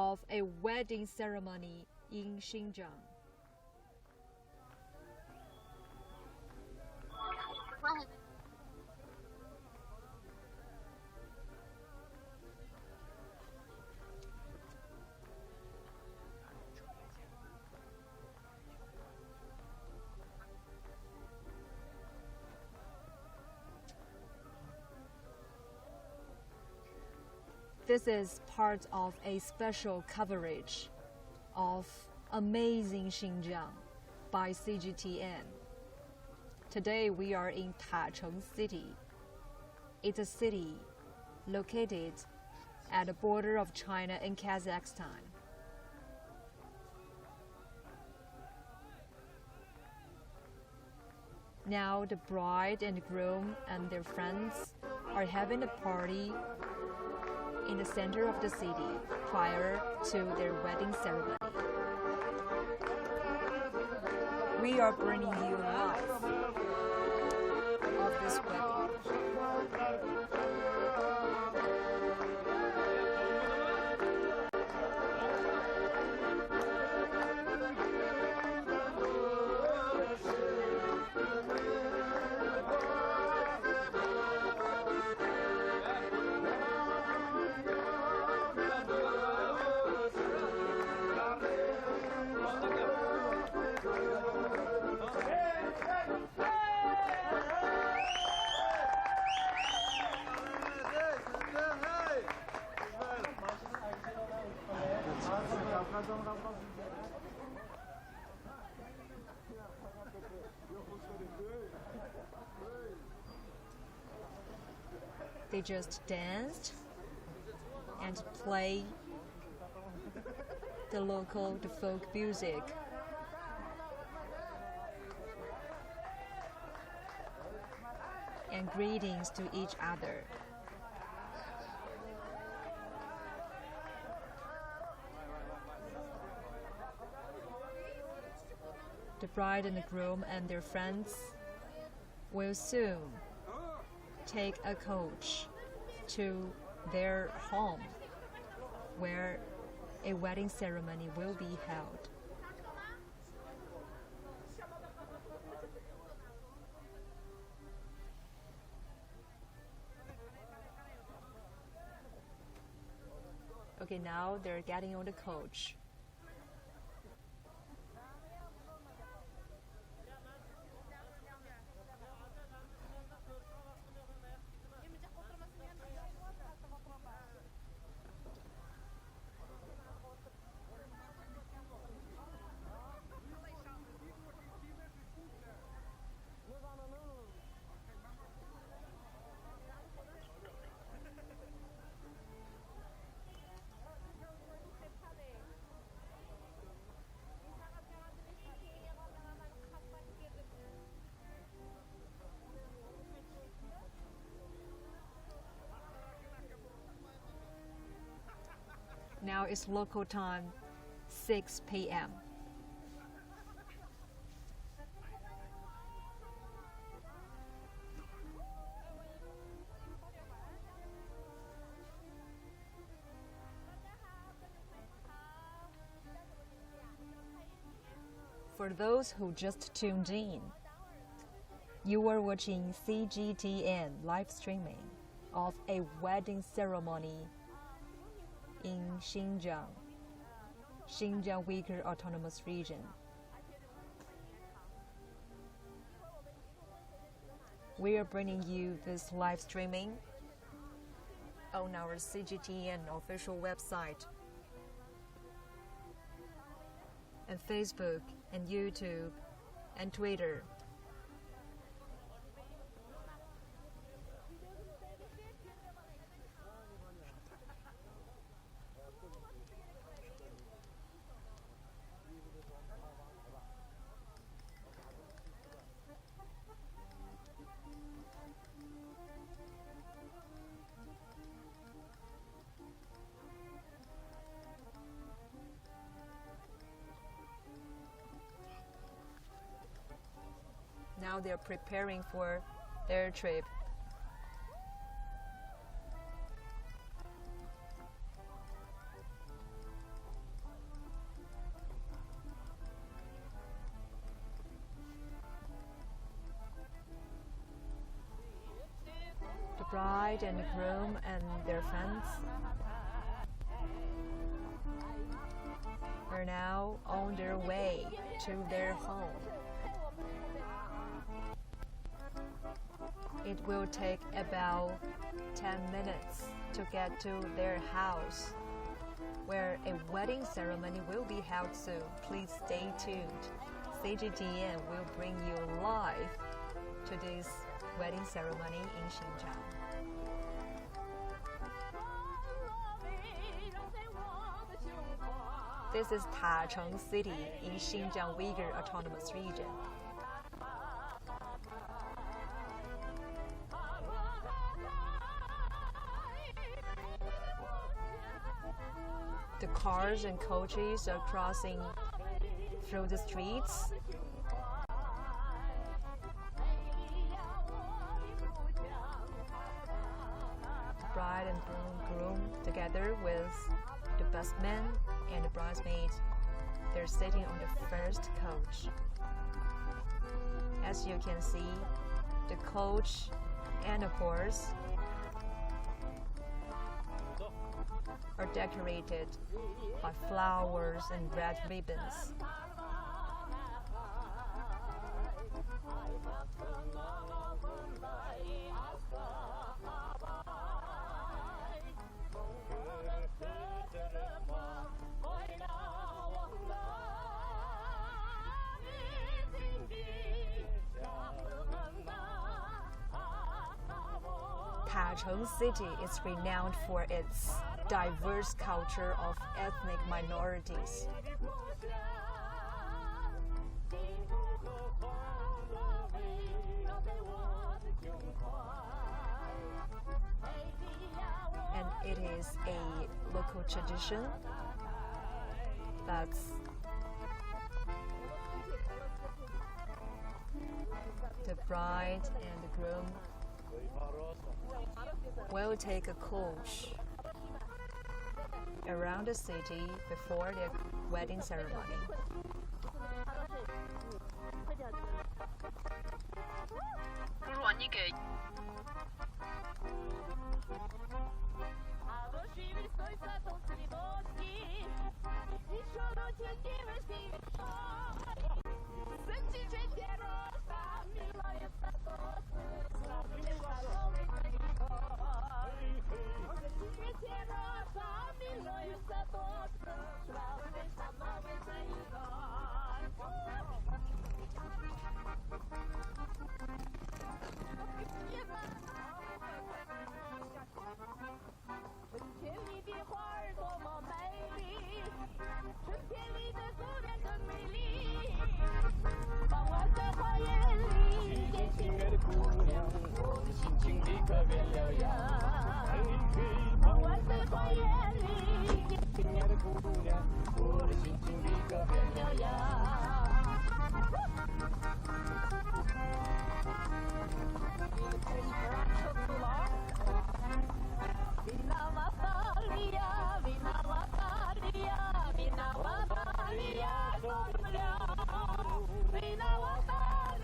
of a wedding ceremony in Xinjiang. This is part of a special coverage of Amazing Xinjiang by CGTN. Today we are in Tacheng City. It's a city located at the border of China and Kazakhstan. Now the bride and groom and their friends are having a party in the center of the city prior to their wedding ceremony. We are bringing you live of this wedding. They just danced and played the folk music. And greetings to each other. The bride and the groom and their friends will soon take a coach to their home where a wedding ceremony will be held. Okay, now they're getting on the coach. Now it's local time, 6 p.m. For those who just tuned in, you are watching CGTN live streaming of a wedding ceremony in Xinjiang, Uygur Autonomous Region. We are bringing you this live streaming on our CGTN official website and Facebook and YouTube and Twitter. Now they're preparing for their trip. bride and the groom and their friends are now on their way to their home. It will take about 10 minutes to get to their house, where a wedding ceremony will be held soon. Please stay tuned. CGTN will bring you live to this wedding ceremony in Xinjiang. This is Tacheng City in Xinjiang Uygur Autonomous Region. The cars and coaches are crossing through the streets. The bride and groom together with the best man and the bridesmaids, they're sitting on the first coach. As you can see, the coach and the horse are decorated by flowers and red ribbons. Tacheng City is renowned for its diverse culture of ethnic minorities. And it is a local tradition that's the bride and the groom will take a coach around the city before their wedding ceremony.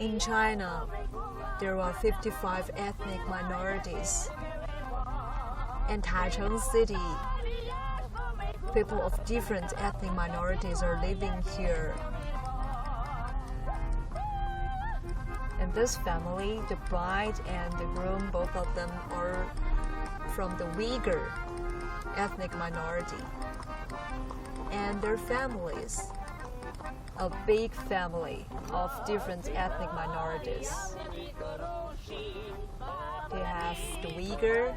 In China, there are 55 ethnic minorities. In Tacheng City, people of different ethnic minorities are living here. And this family, the bride and the groom, both of them are from the Uygur ethnic minority. And their families, a big family of different ethnic minorities. They have the Uygur,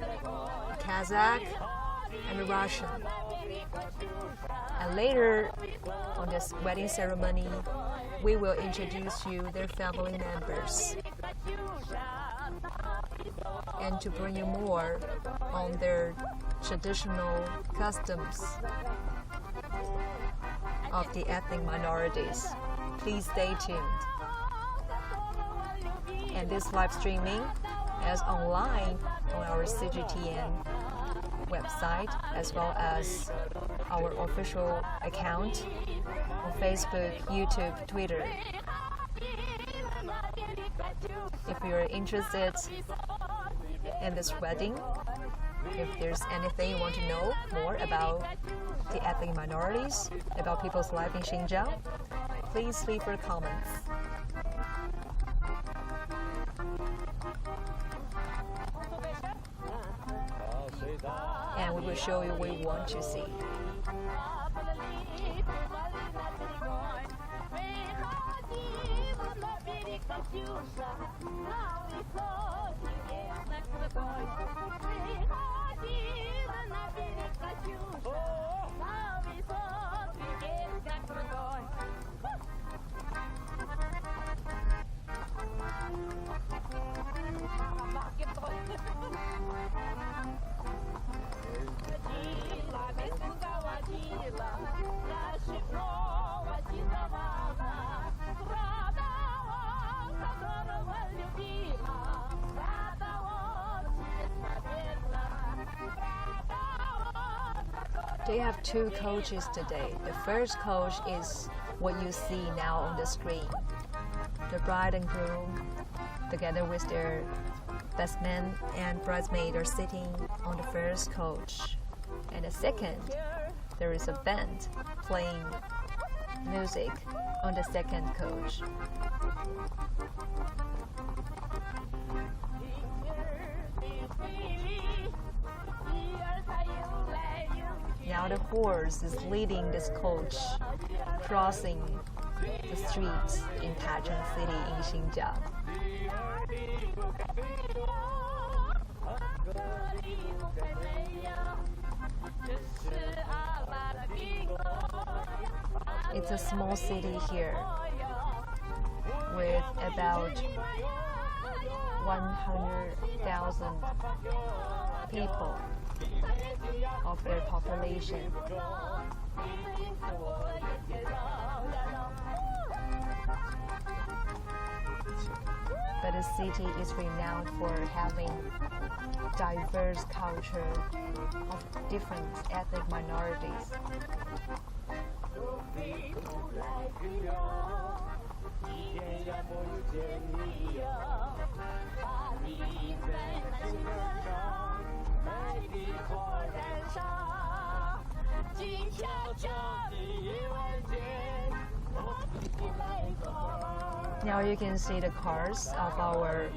the Kazakh, and the Russian. And later on this wedding ceremony, we will introduce you their family members and to bring you more on their traditional customs of the ethnic minorities. Please stay tuned. And this live streaming is online on our CGTN website as well as our official account on Facebook, YouTube, Twitter. If you're interested in this wedding. If there's anything you want to know more about the ethnic minorities, about people's life in Xinjiang, please leave your comments. And we will show you what we want to see. They have two coaches today. The first coach is what you see now on the screen. The bride and groom, together with their best man and bridesmaid, are sitting on the first coach. And the second, there is a band playing music on the second coach. Now the horse is leading this coach, crossing the streets in Tacheng City in Xinjiang. It's a small city here with about 100,000 people of their population. But the city is renowned for having diverse culture of different ethnic minorities. Now you can see the cars of our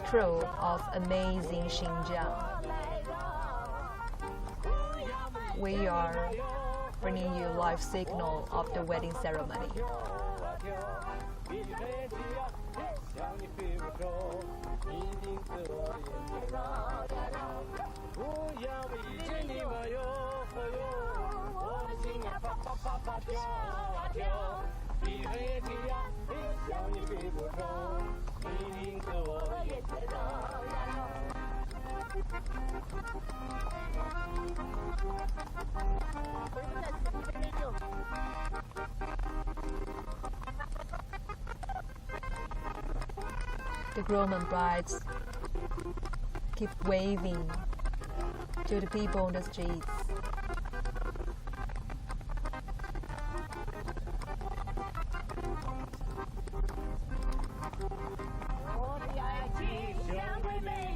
crew of amazing Xinjiang. We are bringing you live signal of the wedding ceremony. The groom and brides keep waving to the people on the streets.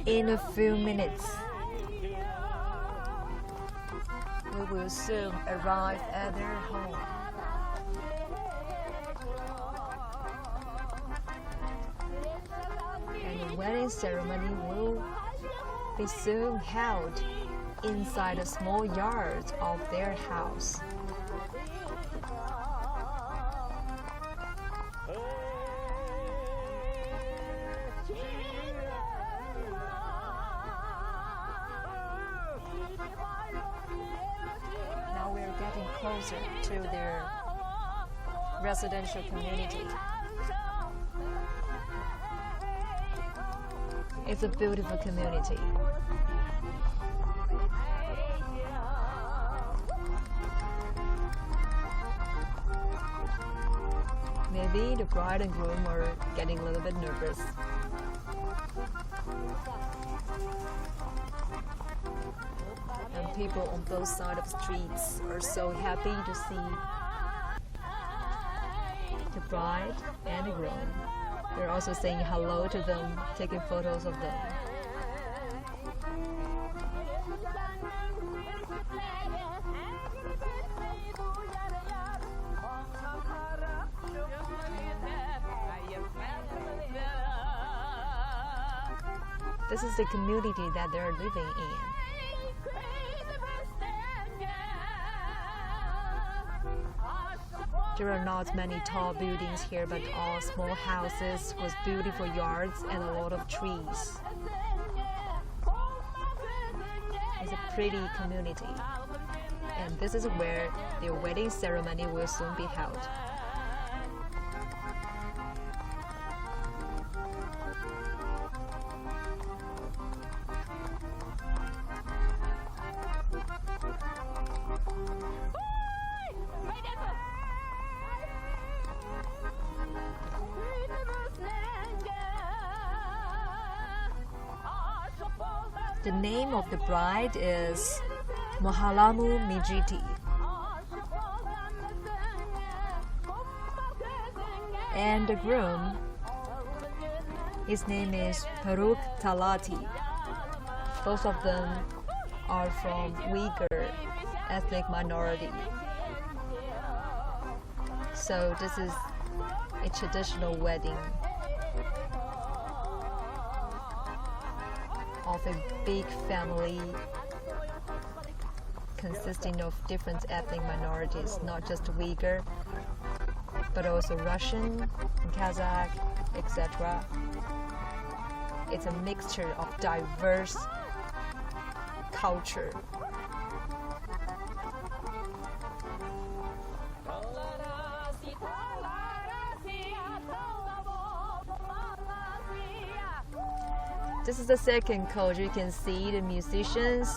In a few minutes, we will soon arrive at their home. And the wedding ceremony will be soon held inside a small yard of their house. Now we are getting closer to their residential community. It's a beautiful community. Maybe the bride and groom are getting a little bit nervous. And people on both sides of the streets are so happy to see the bride and the groom. They're also saying hello to them, taking photos of them. This is the community that they're living in. There are not many tall buildings here, but all small houses with beautiful yards and a lot of trees. It's a pretty community. And this is where their wedding ceremony will soon be held. The name of the bride is Mohalamu Mijiti. And the groom, his name is Faruk Talati. Both of them are from Uygur ethnic minority. So this is a traditional wedding of a big family consisting of different ethnic minorities, not just Uyghur, but also Russian, Kazakh, etc. It's a mixture of diverse culture. This is the second coach. You can see the musicians.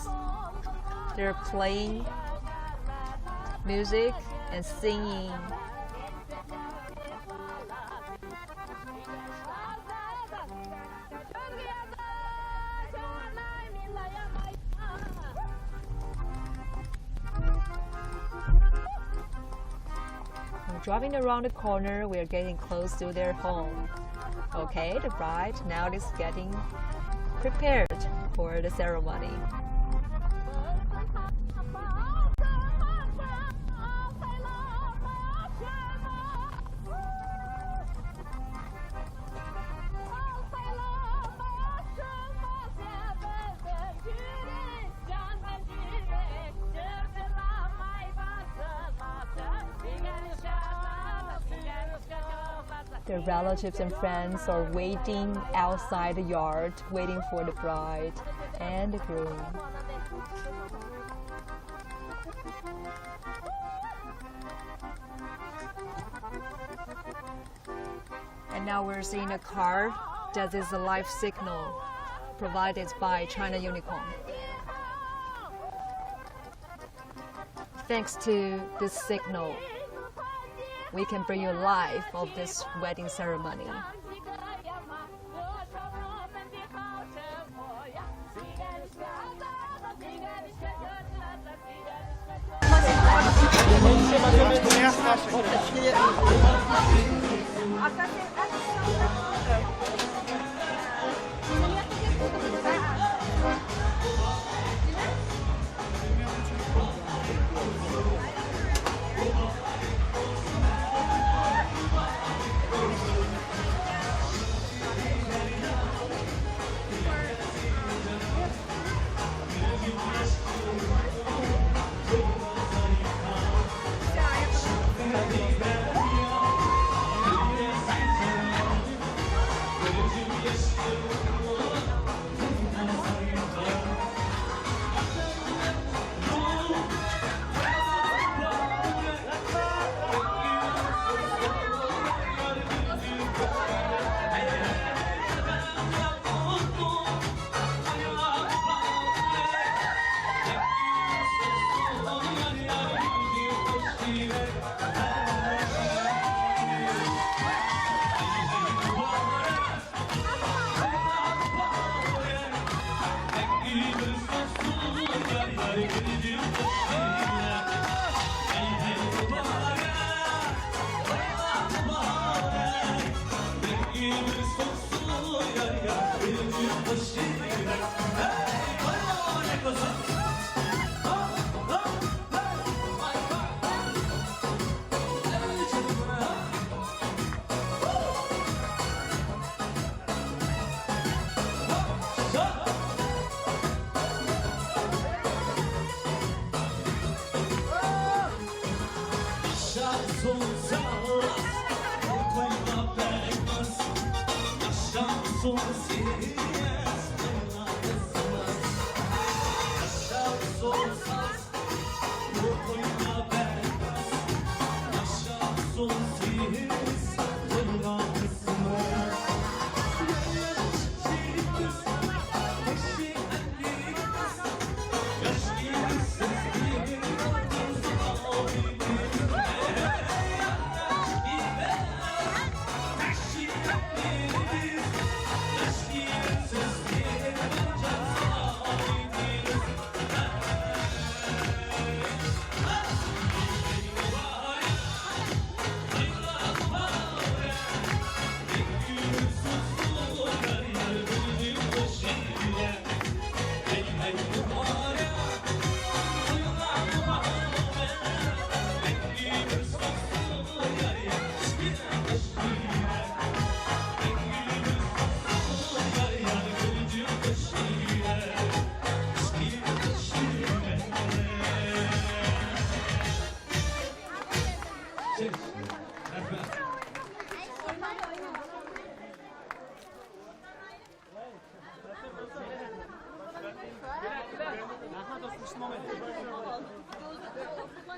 They're playing music and singing. Driving around the corner, we are getting close to their home. Okay, the bride now is getting prepared for the ceremony. Their relatives and friends are waiting outside the yard, waiting for the bride and the groom. And now we're seeing a car that is a live signal provided by China Unicom. Thanks to this signal, we can bring you live of this wedding ceremony.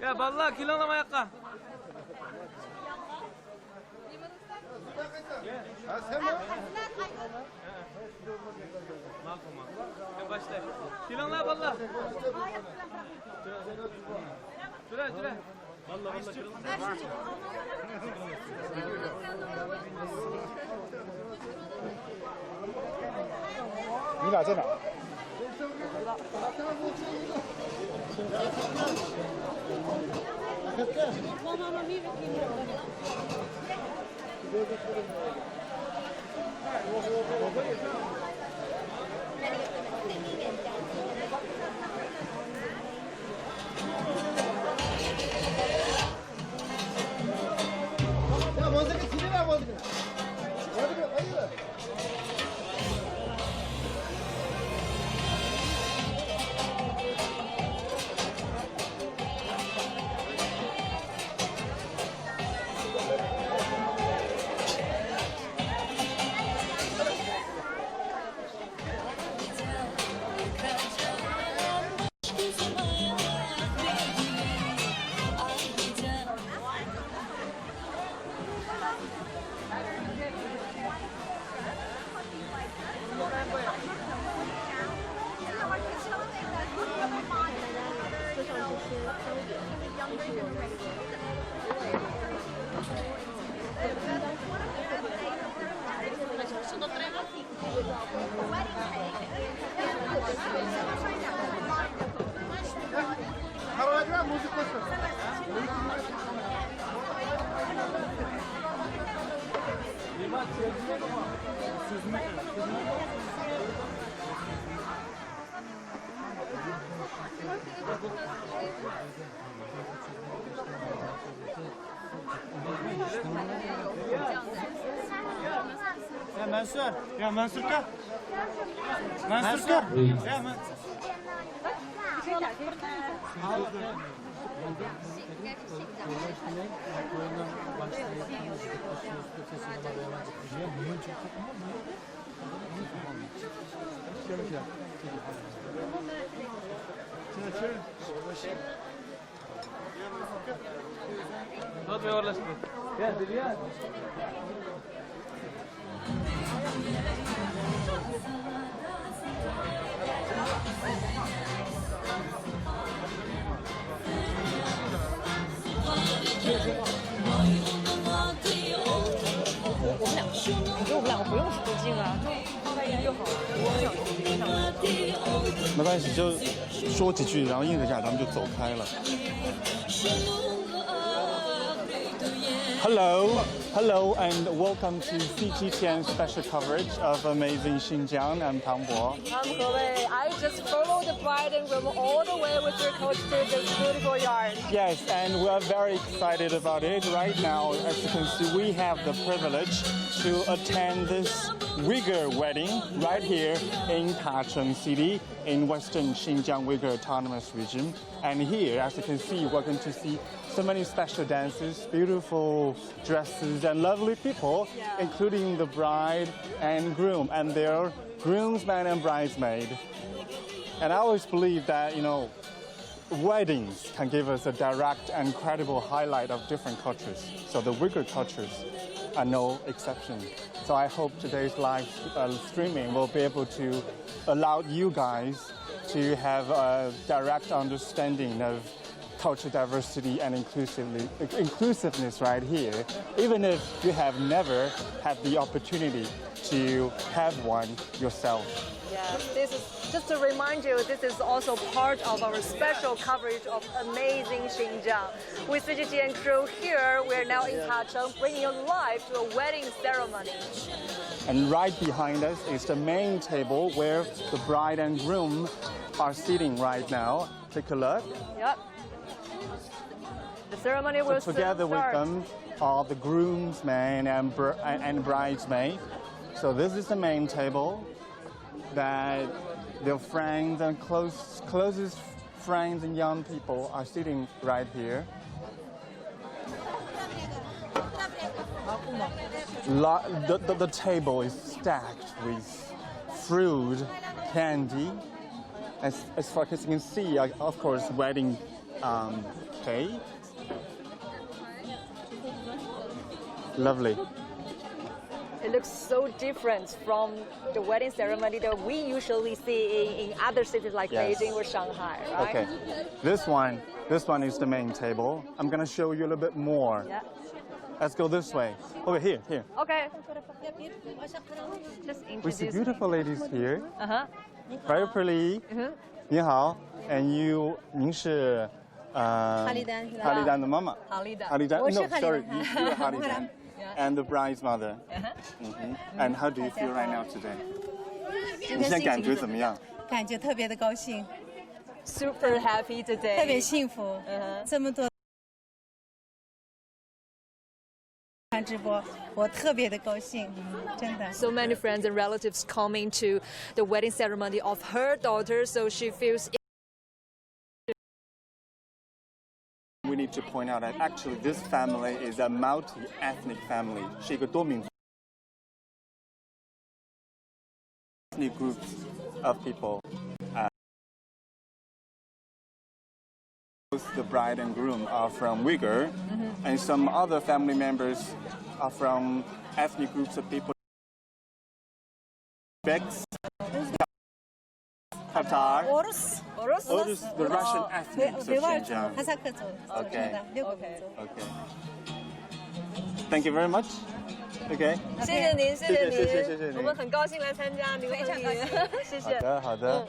Ya vallahi kilolama ayakka. Başla. Kilonla vallahi. Şuraya. Vallahi你俩在哪？ Ya Mansur. Ya Mansur ka. Mansur ka. Ya Mansur. Not your last name. Yeah, did you?我觉得我们两个不用出镜啊，就放在一就好了。我想出镜上面。没关系，就说几句，然后应着一下，咱们就走开了。Hello, and welcome to CGTN special coverage of amazing Xinjiang. I'm Tang. I'm Weiwei. I just followed the bride and groom all the way with their coach to this beautiful yard. Yes, and we're very excited about it. Right now, as you can see, we have the privilege to attend this Uyghur wedding right here in Tacheng City in western Xinjiang Uyghur Autonomous Region. And here, as you can see, we're going to see so many special dances, beautiful dresses, and lovely people, including the bride and groom and their groomsman and bridesmaid. And I always believe that, weddings can give us a direct and credible highlight of different cultures. So the Uyghur cultures are no exception. So I hope today's live streaming will be able to allow you guys to have a direct understanding of cultural diversity and inclusiveness right here, even if you have never had the opportunity to have one yourself. Yeah, this is just to remind you, this is also part of our special coverage of amazing Xinjiang. With CGTN crew here, we're now in Tacheng, bringing you live to a wedding ceremony. And right behind us is the main table where the bride and groom are sitting right now. Take a look. Yep. The ceremony will so together with them are the groomsmen and bridesmaid. So this is the main table that their friends and closest friends and young people are sitting right here. The table is stacked with fruit, candy. As far as you can see, of course, wedding cake. Lovely. It looks so different from the wedding ceremony that we usually see in other cities like Beijing or Shanghai, right? Okay. This one is the main table. I'm going to show you a little bit more. Yeah. Let's go this way. Over here. Okay. Just We introduce see beautiful ladies here. Uh-huh. Very pretty. 你好 and您是哈利丹的妈妈。哈利丹。No, sorry, you are 哈利丹。And the bride's mother. And how do you feel right now today? 你现在感觉怎么样？感觉特别的高兴， Super happy 特 today. 别幸福。这么多看直播，我特别的高兴，真的。 So many friends and relatives coming to the wedding ceremony of her daughter, so she feels. We need to point out that actually this family is a multi-ethnic family. 是一个多民族 ethnic groups of people. Both the bride and groom are from Uyghur, and some other family members are from ethnic groups of people. Uzbeks, Tatar, Urus, the Russian ethnics of 维吾尔族、 Xinjiang. 哈萨克族， Okay. 6个民族。 Okay. Thank you very much. Okay. 谢谢您，谢谢谢您，我们很高兴来参加您的婚礼，谢谢。好的。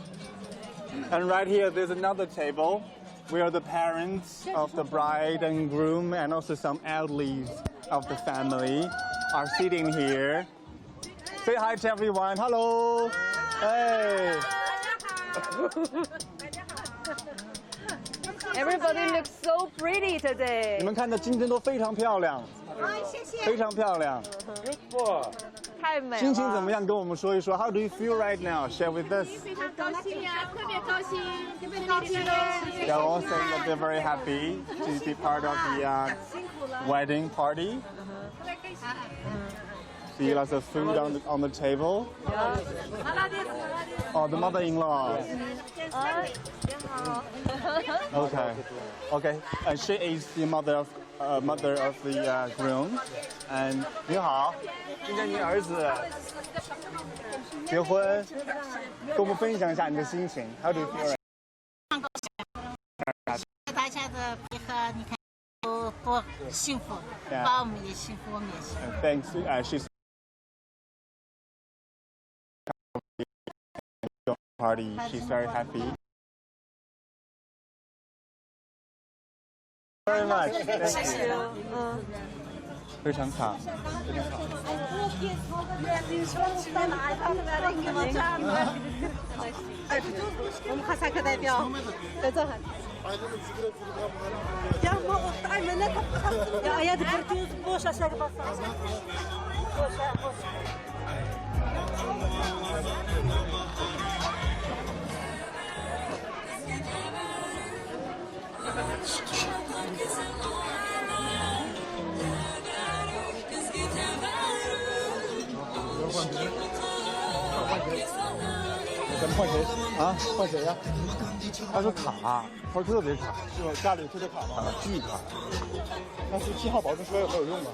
And right here, there's another table where the parents of the bride and groom and also some elderly of the family are sitting here. Say hi to everyone. Hello. Hey. Everybody looks so pretty today. 你们看的今天都非常漂亮，非常漂亮。太美了。心情怎么样？跟我们说一说。How do you feel right now? Share with us. 非常高兴呀，特别高兴，特别高兴嘞。 They're all saying that they're very happy to be part of the wedding party. See lots of food on the table. Oh, the mother-in-law. Okay. And she is the mother of the groom. And 你好，今天你儿子结婚，跟我们分享一下你的心情。How do you feel? 大家的配合，你看多幸福，把我们也幸福，我们也幸福。 Thanks. She's party. She's very happy. Very much. 谢谢。非常好。我们哈萨克代表在这哈。يا ما أعمل لك يا أياد برجوز بوشة شربة 咱们换谁啊？换谁呀？他说卡，他说特别卡，是吧？家里特别卡吗？巨卡。那是信号保证车有没有用啊？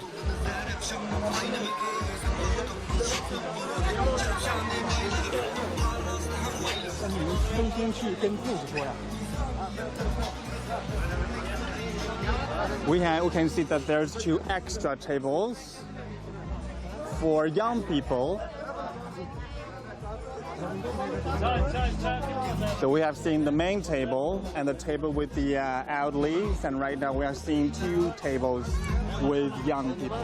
那你们分先去跟护士说呀。We can see that there's 2 extra tables for young people. So we have seen the main table and the table with the elderlies, and right now we are seeing 2 tables with young people,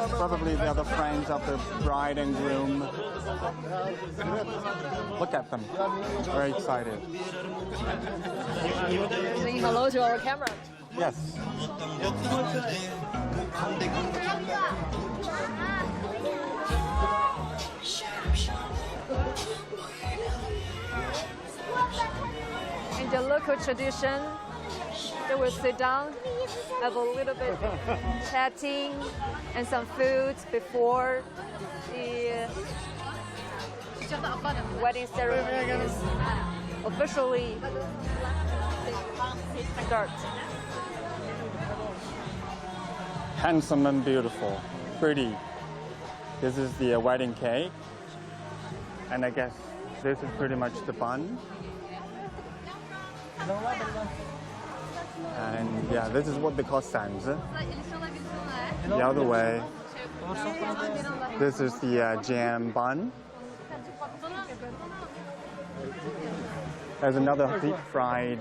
probably they are the friends of the bride and groom. Look at them, very excited. Saying hello to our camera. Yes. In the local tradition, they will sit down, have a little bit chatting and some food before the wedding ceremony is officially start. Handsome and beautiful, pretty. This is the wedding cake, and I guess this is pretty much the bun. And yeah, this is what they call sanzi. The other way, this is the jam bun. There's another deep-fried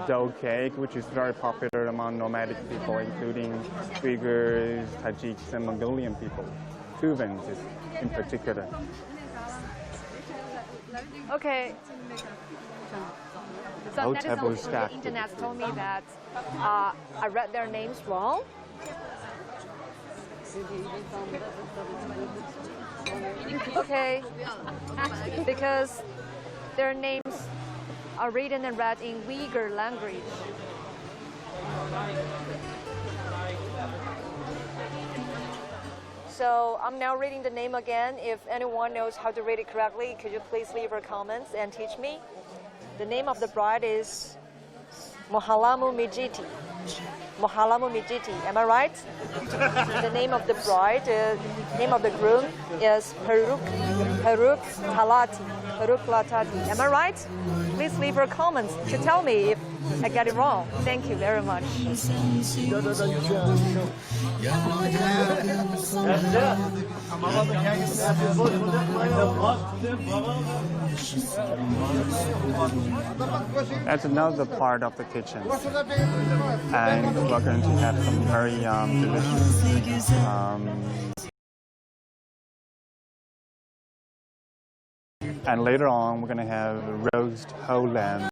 dough cake, which is very popular among nomadic people, including Uyghurs, Tajiks, and Mongolian people. Tuvans in particular. Okay. Some netizens on the internet told me that I read their names wrong. Okay, because their names are written and read in Uyghur language. So I'm now reading the name again. If anyone knows how to read it correctly, could you please leave your comments and teach me? The name of the bride is Mohalamu Mijiti. Mohalamu Mijiti, am I right? The name of the bride, name of the groom is Peruk Latati. Am I right? Please leave your comments to tell me if I get it wrong. Thank you very much. That's another part of the kitchen, and we're going to have some very delicious and later on we're going to have roast whole lamb.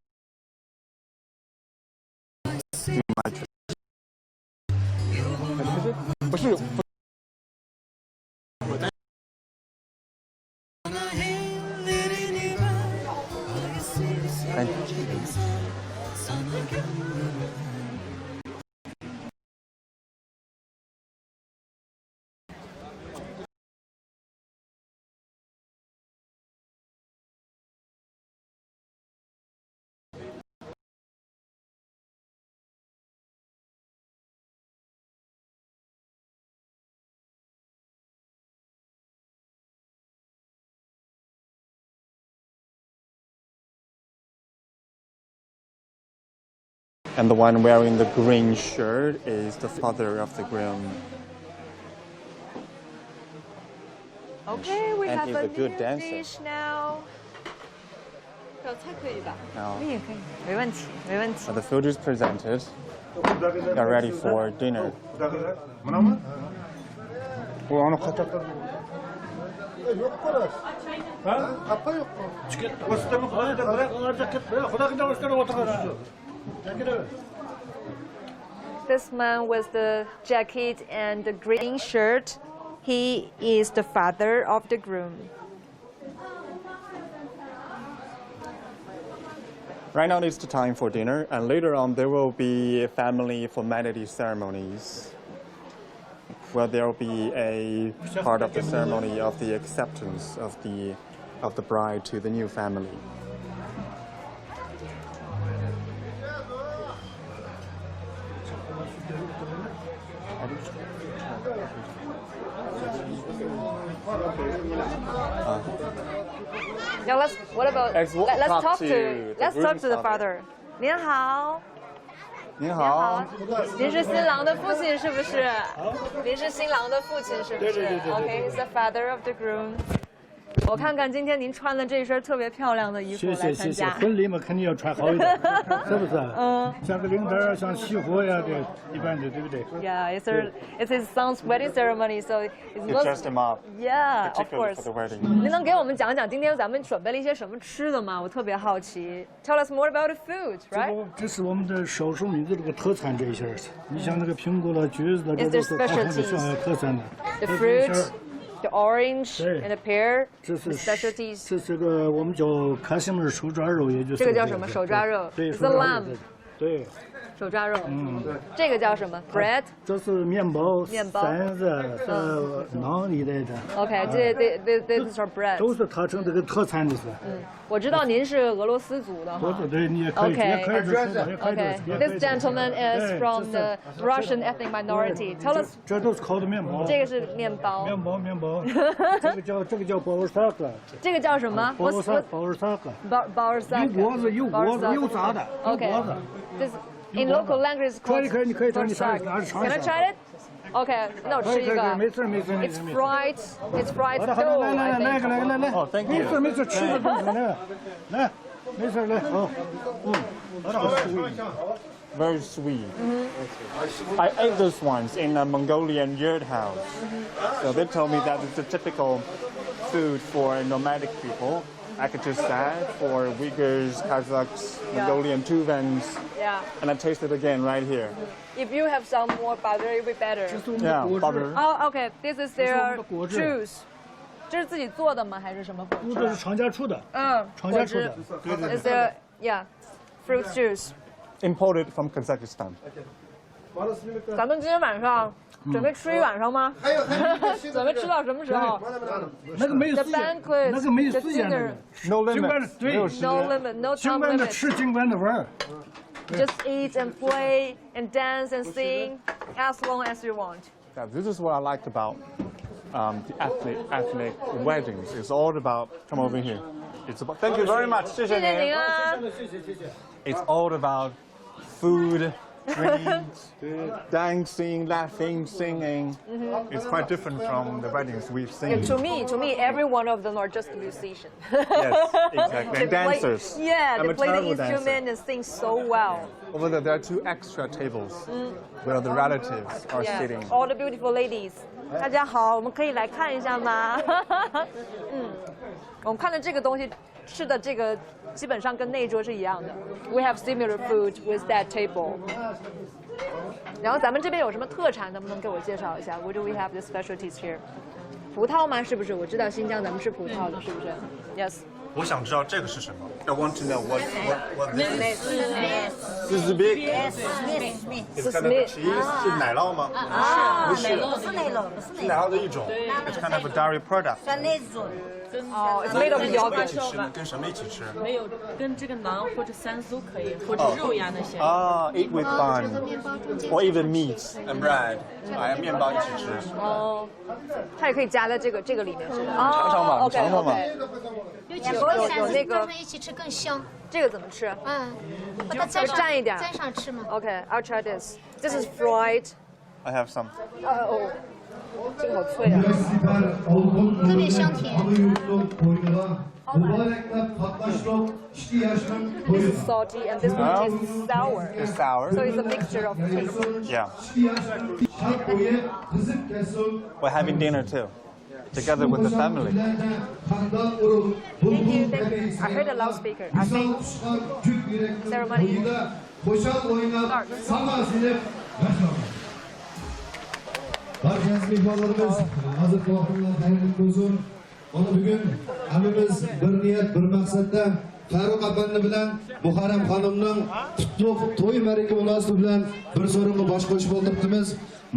And the one wearing the green shirt is the father of the groom. Okay, we And have he's a a good new dancer. dish now. Now, 可以，没问题，没问题。 so the food is presented. You're ready for dinner. This man with the jacket and the green shirt He is the father of the groom. Right now it's the time for dinner, and later on there will be family formality ceremonies, where there will be a part of the ceremony of the acceptance of the bride to the new family. Now let's talk to the father. 您好。您好。您是新郎的父亲是不是？您是新郎的父亲是不是？对。Okay, he's the father of the groom. 我看看今天您穿的这身特别漂亮的衣服来参加。婚礼嘛，肯定要穿好一点，是不是？像个领带儿，像喜货呀的，一般的，对不对 ？Yeah, it's his son's wedding ceremony, so it's You dressed him up. Yeah, of particularly course. for the wedding. 您能给我们讲讲今天咱们准备了一些什么吃的吗？我特别好奇。Tell us more about the food, right? 这是我们的少数民族这个特产这一些。你像那个苹果了、橘子了，这都是他们的特产的。The fruit. The orange and the pear, the specialties. 这是个我们叫卡西门手抓肉，也就是这个叫什么手抓肉？对， It's a lamb. 对。手抓肉。这个叫什么 ？Bread. 这是面包。馓子，馕一类的。OK, this is our bread. 都是塔城这个特产的是。我知道您是俄罗斯族的哈。对，你也可以。Okay. This gentleman is from the Russian ethnic minority. Tell us. 这都是烤的面包。这个是面包。面包。这个叫包尔萨克。这个叫什么？包尔萨克。包尔萨克。有锅子，有炸的。OK. This in local language is called. 你可以尝一下。Can I try it? OK, 那我吃一个。没事。It's fried dough. 来。Oh, thank you. 没事，吃一个来，没事来，好Very sweet. I ate those ones in a Mongolian yurt house. So they told me that it's a typical food for nomadic people. I could just add for Uyghurs, Kazakhs, Mongolian Tuvans. Yeah. And I taste it again right here. If you have some more butter, it would be better. Yeah, butter. Oh, okay. This is their juice. 这是自己做的吗？还是什么果汁？这是厂家出的。厂家出的。对。Is there fruit juice? Imported from Kazakhstan. 咱们今天晚上准备吃一晚上吗？准备吃到什么时候？那个没有时间，那个没有时间的。No limit. No limit. No time limit. 尽管的吃，尽管的玩。Just eat and play and dance and sing as long as you want. Yeah, this is what I liked about the ethnic weddings. It's all about. Come over here. It's about. Thank you very much. 谢谢您啊。It's all about food, drinks, dancing, laughing, singing. It's quite different from the weddings we've seen. To me, every one of them are just musicians. Yes, exactly. And dancers. They play the instrument and sing so well. Over there are 2 extra tables where the relatives are sitting. All the beautiful ladies. 大家好，我们可以来看一下吗？我们看的这个东西，吃的这个基本上跟那一桌是一样的。We have similar food with that table. 然后咱们这边有什么特产，能不能给我介绍一下 ？What do we have the specialties here? 葡萄吗？是不是？我知道新疆咱们吃葡萄的，是不是 ？Yes. 我想知道这个是什么。I want to know what this is. This is big. It's kind of a cheese. 是奶酪吗？不是奶酪，是奶酪的一种。It's kind of a dairy product. 像那种。哦，it's made of yogurt. 跟什么一起吃？没有，跟这个馕或者三酥可以，或者肉呀那些。Eat with bun, or even meat and bread. 面包一起吃。哦，它也可以加在这个里面是吧？尝尝吧，尝尝吧。有那个一起吃更香。这个怎么吃？把它蘸一点，蘸上吃吗 ？Okay, I'll try this. This is fried. I have some. 这个好脆啊！特别香甜。This is salty and this one is sour. It's sour. So it's a mixture of taste. Yeah. We're having dinner too, together with the family. Thank you. I heard a loudspeaker. I think ceremony starts. mehmonlarimiz hozir vaqtlar xayrli bo'lsin. Mana bugun hammamiz bir niyat, bir maqsadda Farruq apandi bilan Muharram xonimning qutlug' to'y maraka munosabati bilan bir so'ringa bosh qo'shib o'tiribmiz.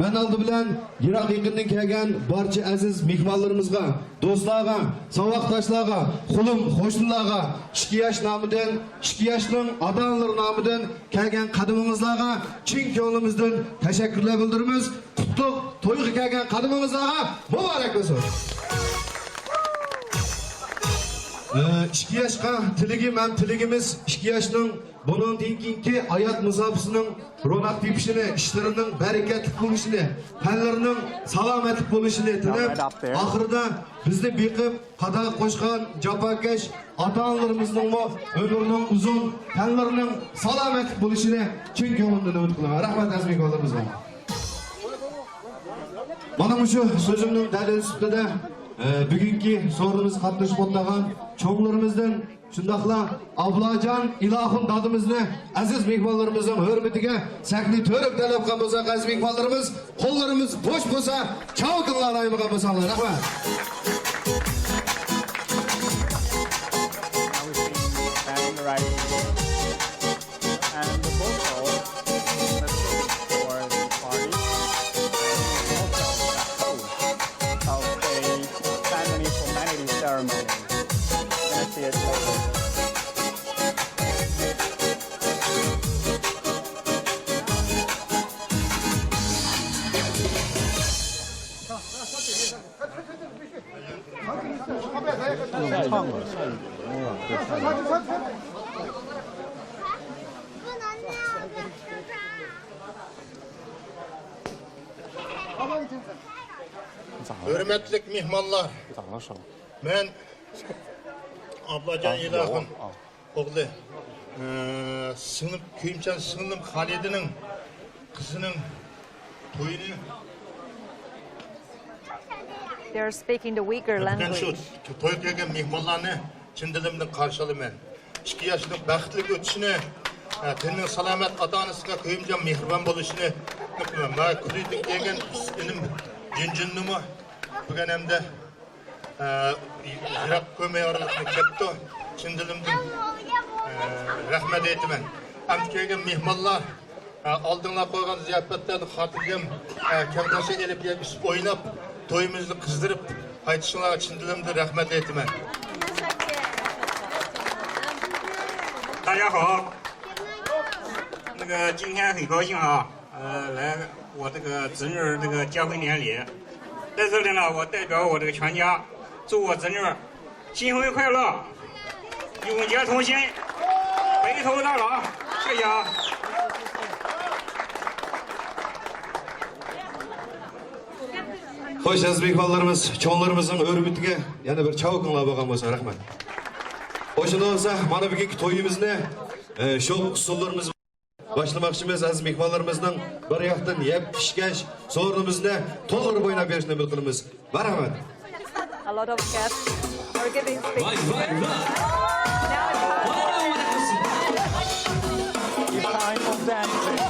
Men oldi bilan Yiroq yaqindan kelgan barcha aziz mehmonlarimizga, do'stlarga, saboqdoshlarga, qulim qo'shnilarga, 2 yosh nomidan, 2 yoshning ota-onalar nomidan kelgan qadimimizlarga chin ko'nglimizdan tashakkurlar bildiramiz. Qutlug' to'yga kelgan qadimimizlarga muborak bo'lsin. 2 yoshga tiligim ham tiligimiz 2 yoshning bunun keyingi hayot musofasining ro'naq tepishini, ishlarining barakatli bo'lishini, tanlarining salomatlik bo'lishini tilab, oxirida bizni beqib qadam qo'shgan jafokash ota-onalarimizning umrining uzun, tanlarining salomatlik bo'lishini chin ko'nglimdan umid qilaman. Rahmat aziz mehmonlarimizga. Mana shu so'zimning dalil sifatida bugungi so'rinimiz qatnashib o'tgan cho'nglarimizdan shundaqla Ablajon ilohim dadimizni aziz mehmonlarimizning hurmatiga sakni to'rib talab qilgan bo'lsa, aziz mehmonlarimiz qo'llarimiz bo'sh bo'lsa, chavqinlar aymagan bo'lsanglar. Rahmat. Hürmetli mehmonlar, men Ablajon ilohim o'g'li singlim kuyimchan singlim Xolidining qizining to'yini They are speaking the Uygur language. To'y qilgan mehmonlarni chin dilimdan qarshi olaman. 2 yoshning baxtli o'tishini, dinning salomat ota-onasiga kuyimchan mehribon bo'lishini tilayman. Men kulida kelgan inim jinjinnimi bugun hamda Yiroq ko'may oraliqni ketdi. Chin dilimdan rahmat aytaman. Hamda kelgan mehmonlar oldinlar qo'ygan ziyofatlarni xotirjam kavdashi elib yegishib o'ynab to'yimizni qizdirib qaytishinglarga chin dilimdan rahmat aytaman. 大家好，今天很高兴啊，来我这个侄女这个结婚典礼，在这里呢，我代表我这个全家，祝我侄女新婚快乐，永结同心，白头到老，谢谢啊。 Xo'sh, aziz mehmonlarimiz, cho'nglarimizning hurmatiga yana bir chavqinlar bo'lgan bo'lsa, rahmat. Qo'shini olsa, mana bugungi to'yimizni shu usullarimiz boshlamoqchimiz. Aziz mehmonlarimizning bir yoqdan yeb pishgash so'rimizni to'g'ri o'ynab berishni umid qilamiz. Rahmat. A lot of guests are giving speeches. Time of dancing.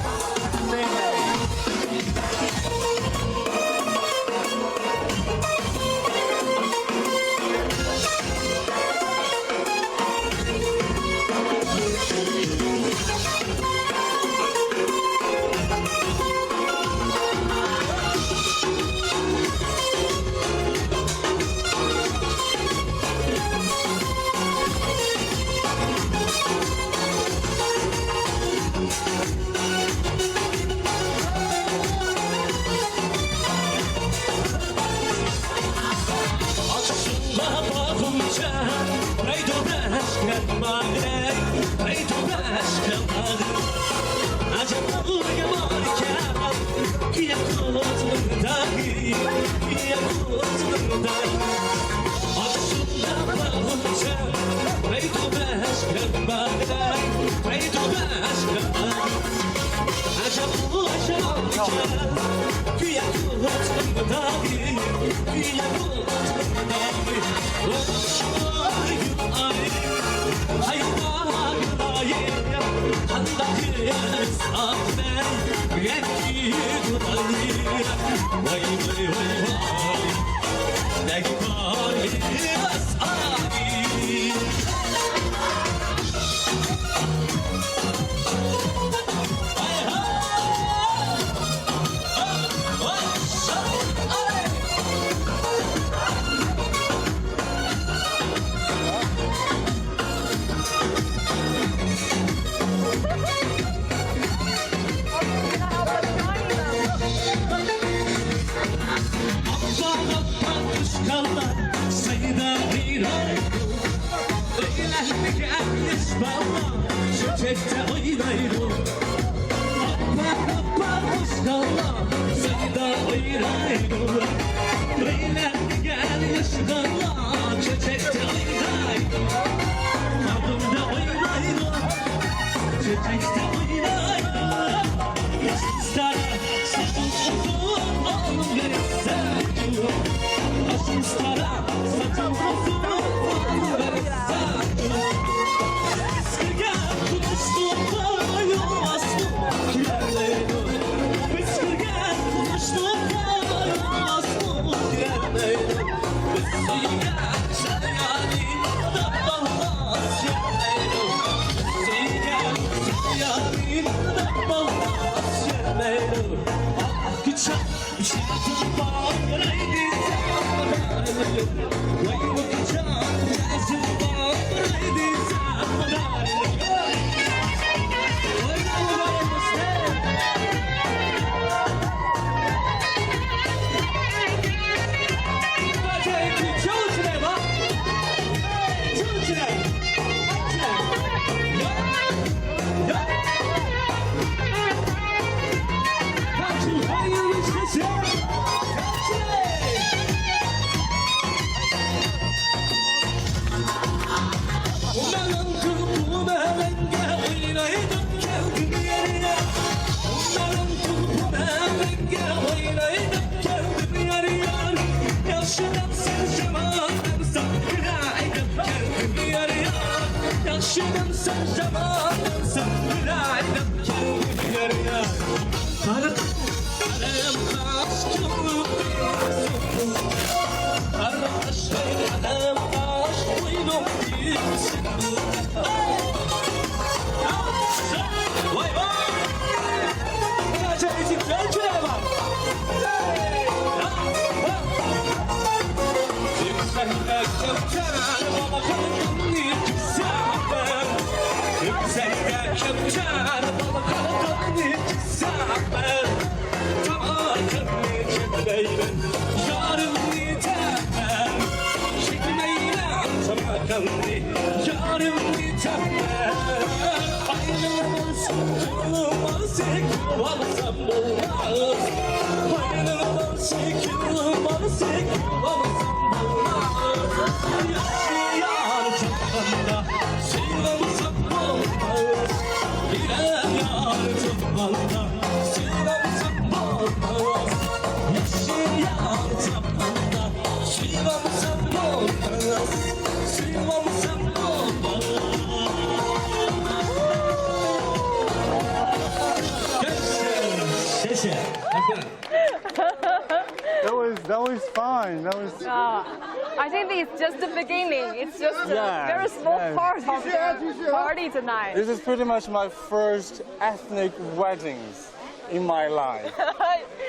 That was fine. That was. I think it's just the beginning. It's just a very small part of the party tonight. This is pretty much my first ethnic weddings in my life.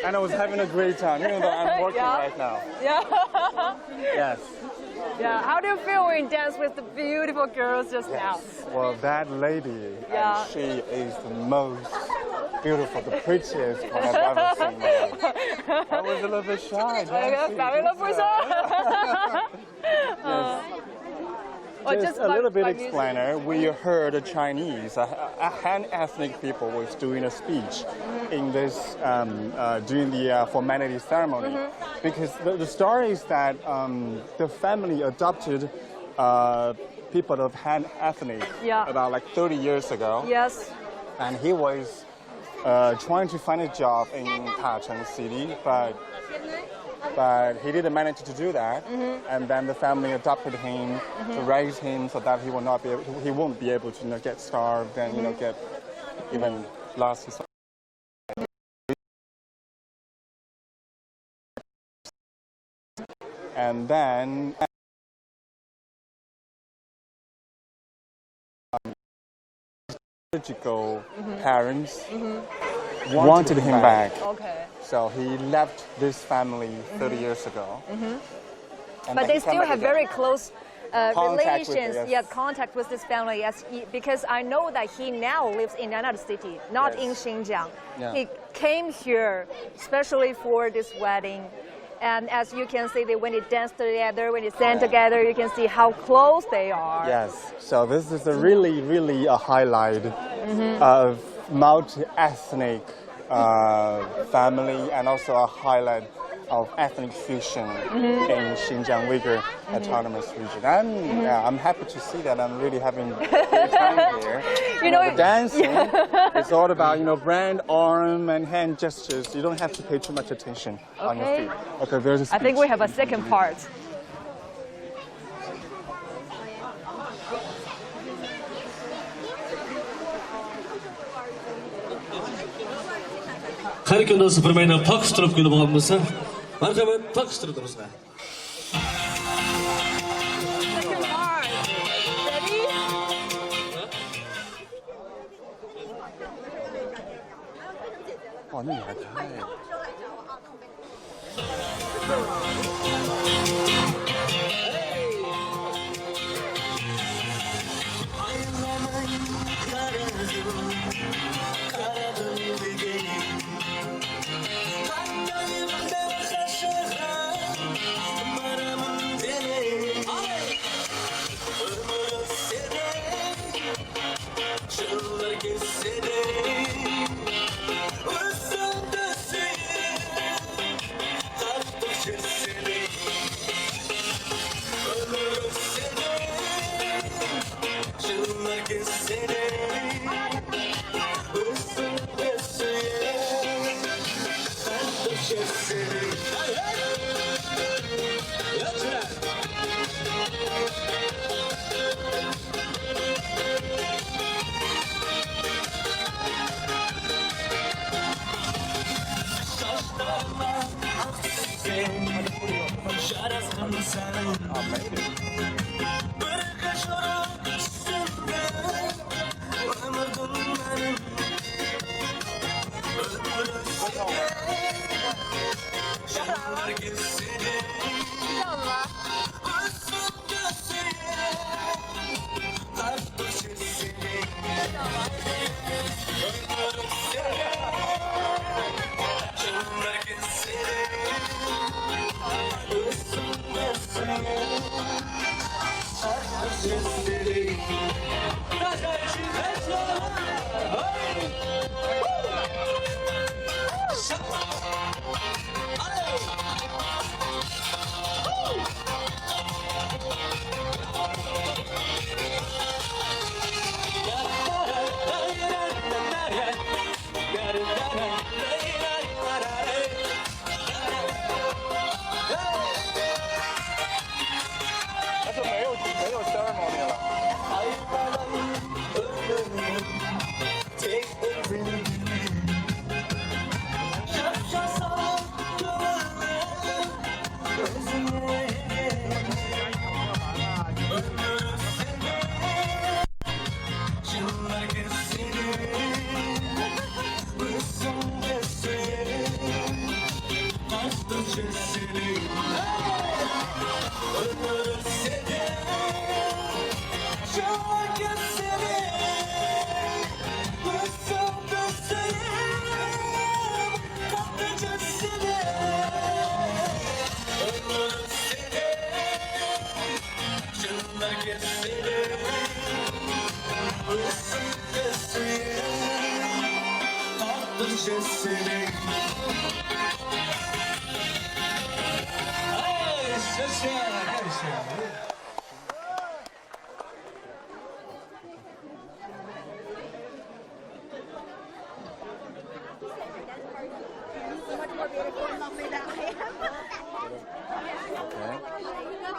And I was having a great time, even though I'm working right now. Yeah. Yes. Yeah. How do you feel when you dance with the beautiful girls just now? Well, that lady, and she is the most beautiful, the prettiest one I've ever seen in my life. I was a little bit shy. Just a little bit explainer. We heard a Chinese, a Han ethnic people was doing a speech in this during the formality ceremony, because the story is that the family adopted people of Han ethnic about like 30 years ago. Yes. And he was trying to find a job in Tacheng City, but he didn't manage to do that, and then the family adopted him to raise him so that he won't be able to get starved and get even lost his And then biological parents wanted him back. Okay. So he left this family 30 years ago. And But then they he still came back have again. very close Contact with relations, it, yes. yet contact with this family. Because I know that he now lives in another city, not in Xinjiang. Yeah. He came here especially for this wedding. And as you can see, when they dance together, when they stand together, you can see how close they are. Yes, so this is a really a highlight of multi-ethnic family and also a highlight of ethnic fusion in Xinjiang Uyghur Autonomous Region. And yeah, I'm happy to see that. I'm really having a good time here. You know, the dancing, it's all about, brand, arm, and hand gestures. You don't have to pay too much attention on your feet. Okay, there's a speech. I think we have a second part. Her gün sıfırmayla pakıştırıp günü bulunmuşsa, markamet pakıştırırız ne? Oh, 那你还太。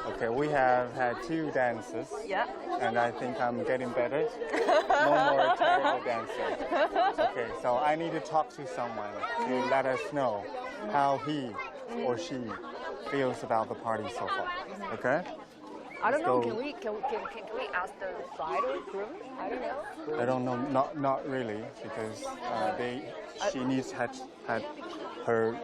Okay, we have had 2 dances. Yeah. And I think I'm getting better. No more terrible dancer. Okay, so I need to talk to someone to let us know how he or she feels about the party so far. Okay? I don't know. Let's Can we ask the bride or groom? I don't know. I don't know. Not really, because she needs had her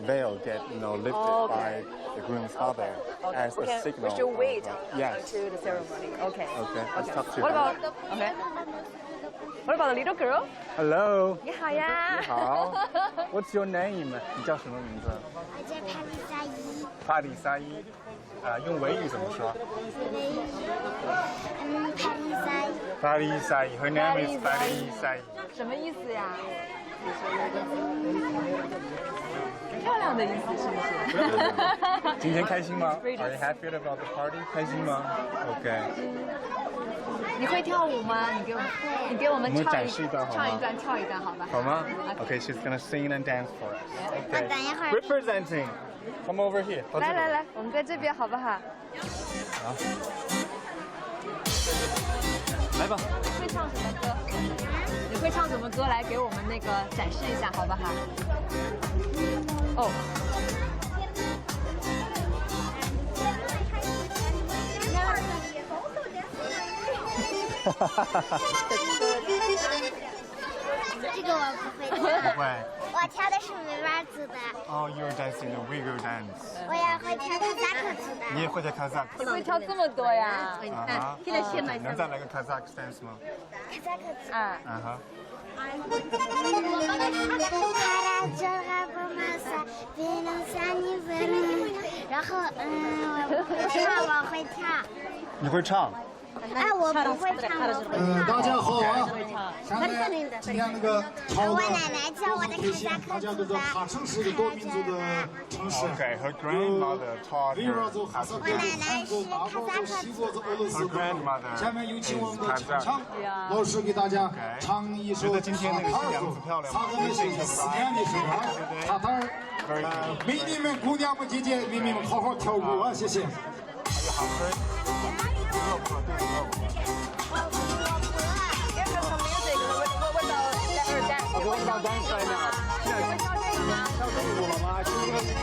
veil get lifted by the groom's father as a signal. We should wait yes. until the ceremony. Okay. Okay. Let's talk to What her. about okay? What about the little girl? Hello. 你好呀。你好。What's your name? 你叫什么名字？我叫帕里萨伊。帕里萨伊。用维语怎么说？帕里萨伊。Her name is 帕里萨伊。什么意思呀？漂亮的意思是不是？今天开心吗 ？Are you happy about the party？ 开心吗 ？OK。你会跳舞吗？你给我们唱一段，跳一段，好吧？好吗 ？Okay, she's gonna sing and dance for us. 我等一会儿。Representing, come over here. 来，我们在这边好不好？好。来吧。会唱什么歌？你会唱什么歌？来给我们那个展示一下，好不好？哦。这个我不会跳。不会。我跳的是维吾尔族的。Oh, you're dancing the Uygur dance. 我也会跳Kazakh族的。你也会跳 Kazakh？ 你会跳这么多呀？能再来个 Kazakh dance 吗 ？Kazakh族。啊哈。然后我会跳。你会唱？哎，我不会唱，我会跳。大家好啊！现在今天那个我奶奶教我的大家都知道塔城是个多民族的城市。Okay, her grandmother taught 维吾尔族、哈萨克族、汉族、达族、西族、俄罗斯族。下面有请我们的唱唱老师给大家唱一首塔塔族萨赫梅新4年的时候，塔塔美女们、姑娘们、姐姐、妹妹们，好好跳舞啊！谢谢。What about dance right now? 你会跳这个吗？跳这个舞了吗？听这个音乐。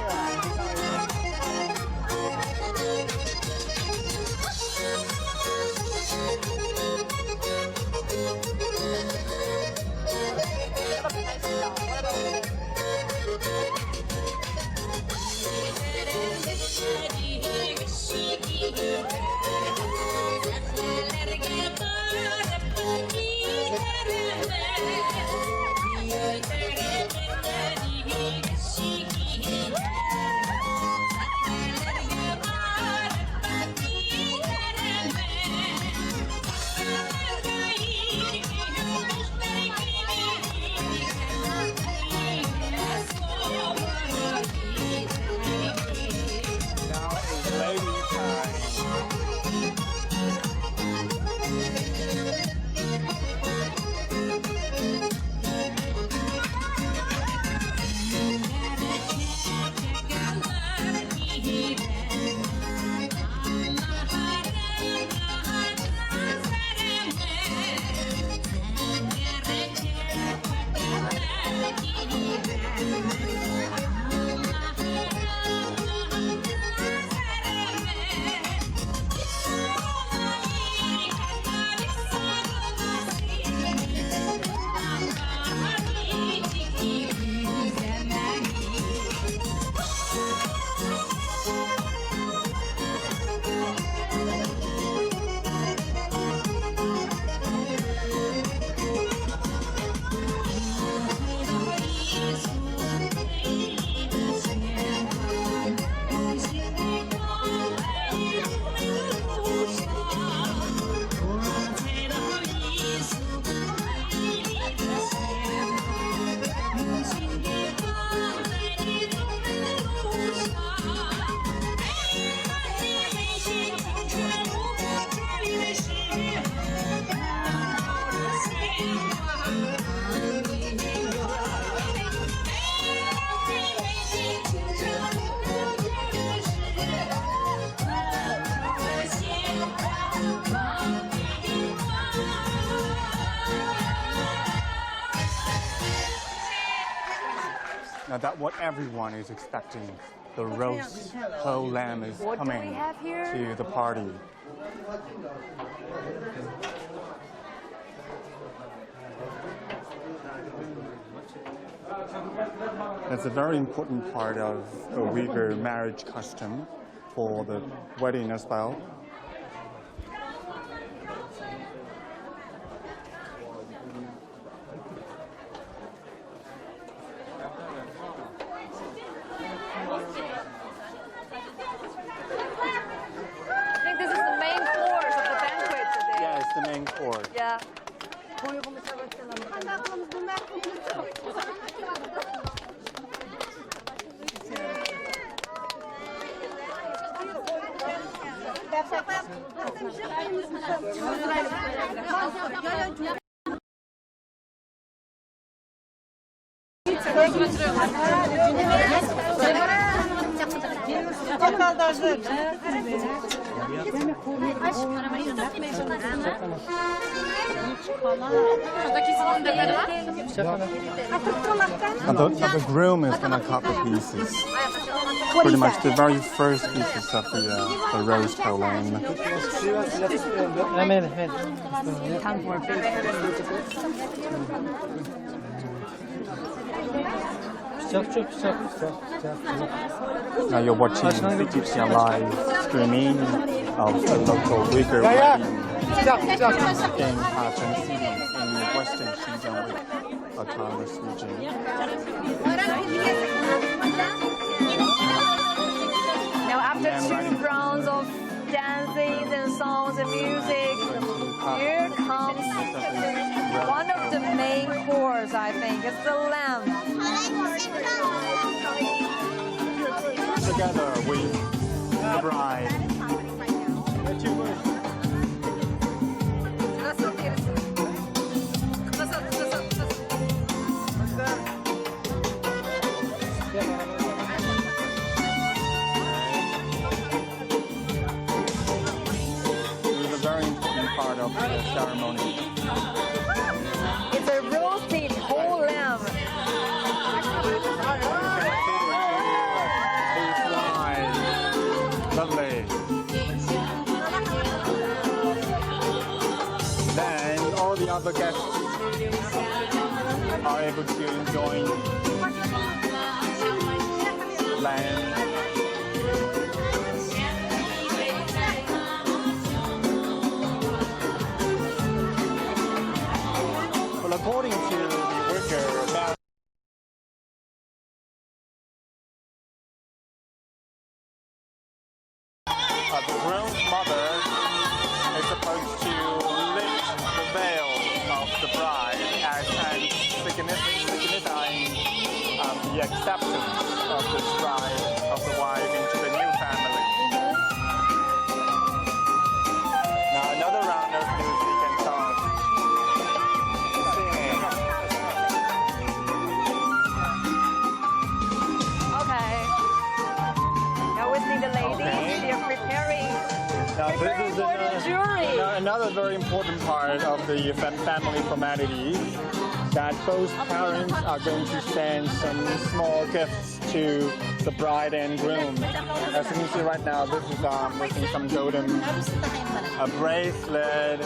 Now that's what everyone is expecting the roast whole lamb is coming to the party. That's a very important part of the Uyghur marriage custom for the wedding as well. I think this is the main course of the banquet today. Yeah, it's the main course. Yeah. The groom is going to cut the pieces. Pretty much the very first pieces of the roast whole lamb. Now you're watching CGTN live streaming of the local Uyghur wedding in Tacheng City in western Xinjiang autonomous region. Now after 2 rounds of dancing and songs and music, here comes one of the main course, I think. It's the lamb. Together with the bride. This is a very important part of the ceremony. It's a roasted whole lamb. Lovely. Then all the other guests are able to enjoy lamb. Well, according to the Uyghur, the groom's mother is supposed to lift the veil of the bride as signifying the acceptance of this bride, of the wife, into the new family. Now another round of music and song. Singing. Okay. Now we see the ladies. Okay. They are preparing Now this is another very important part of the family formalities, that both parents are going to send some small gifts to the bride and groom. As you can see right now, this is making some golden bracelet,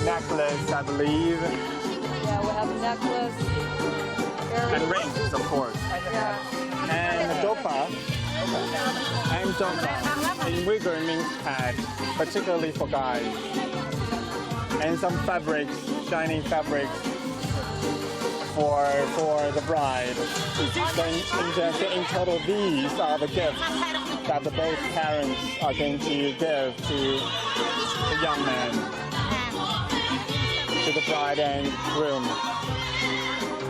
necklace, I believe. Yeah, we have a necklace. And rings, of course. Yeah. And a dopa. And dopa in Uyghur means hat, particularly for guys. And some fabrics, shiny fabrics for the bride. So in total, these are the gifts that the both parents are going to give to the young man, to the bride and groom.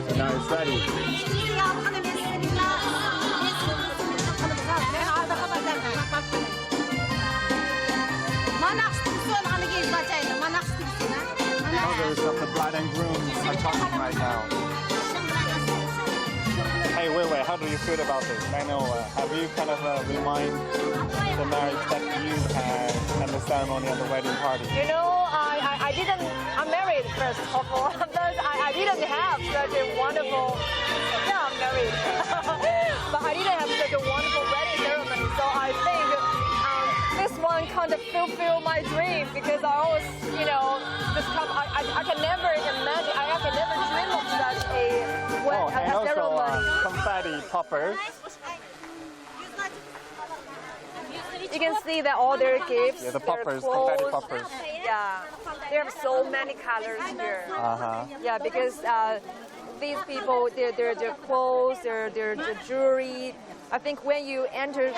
So now it's ready. Mothers of the bride and groom are talking right now. Hey, Weiwei, how do you feel about this? I know, have you kind of remind the marriage that you had and the ceremony and the wedding party? You know, I'm married first of all, but I didn't have such a wonderful, yeah, I'm married, but I didn't have such a wonderful wedding ceremony kind of fulfill my dream because I always, you know, just come. I can never imagine. I can never dream of such a and ceremony. also confetti poppers. You can see that all their gifts, Yeah, the their poppers, clothes, confetti poppers. yeah, they have so many colors here. Yeah, because these people, their clothes, their jewelry. I think when you enter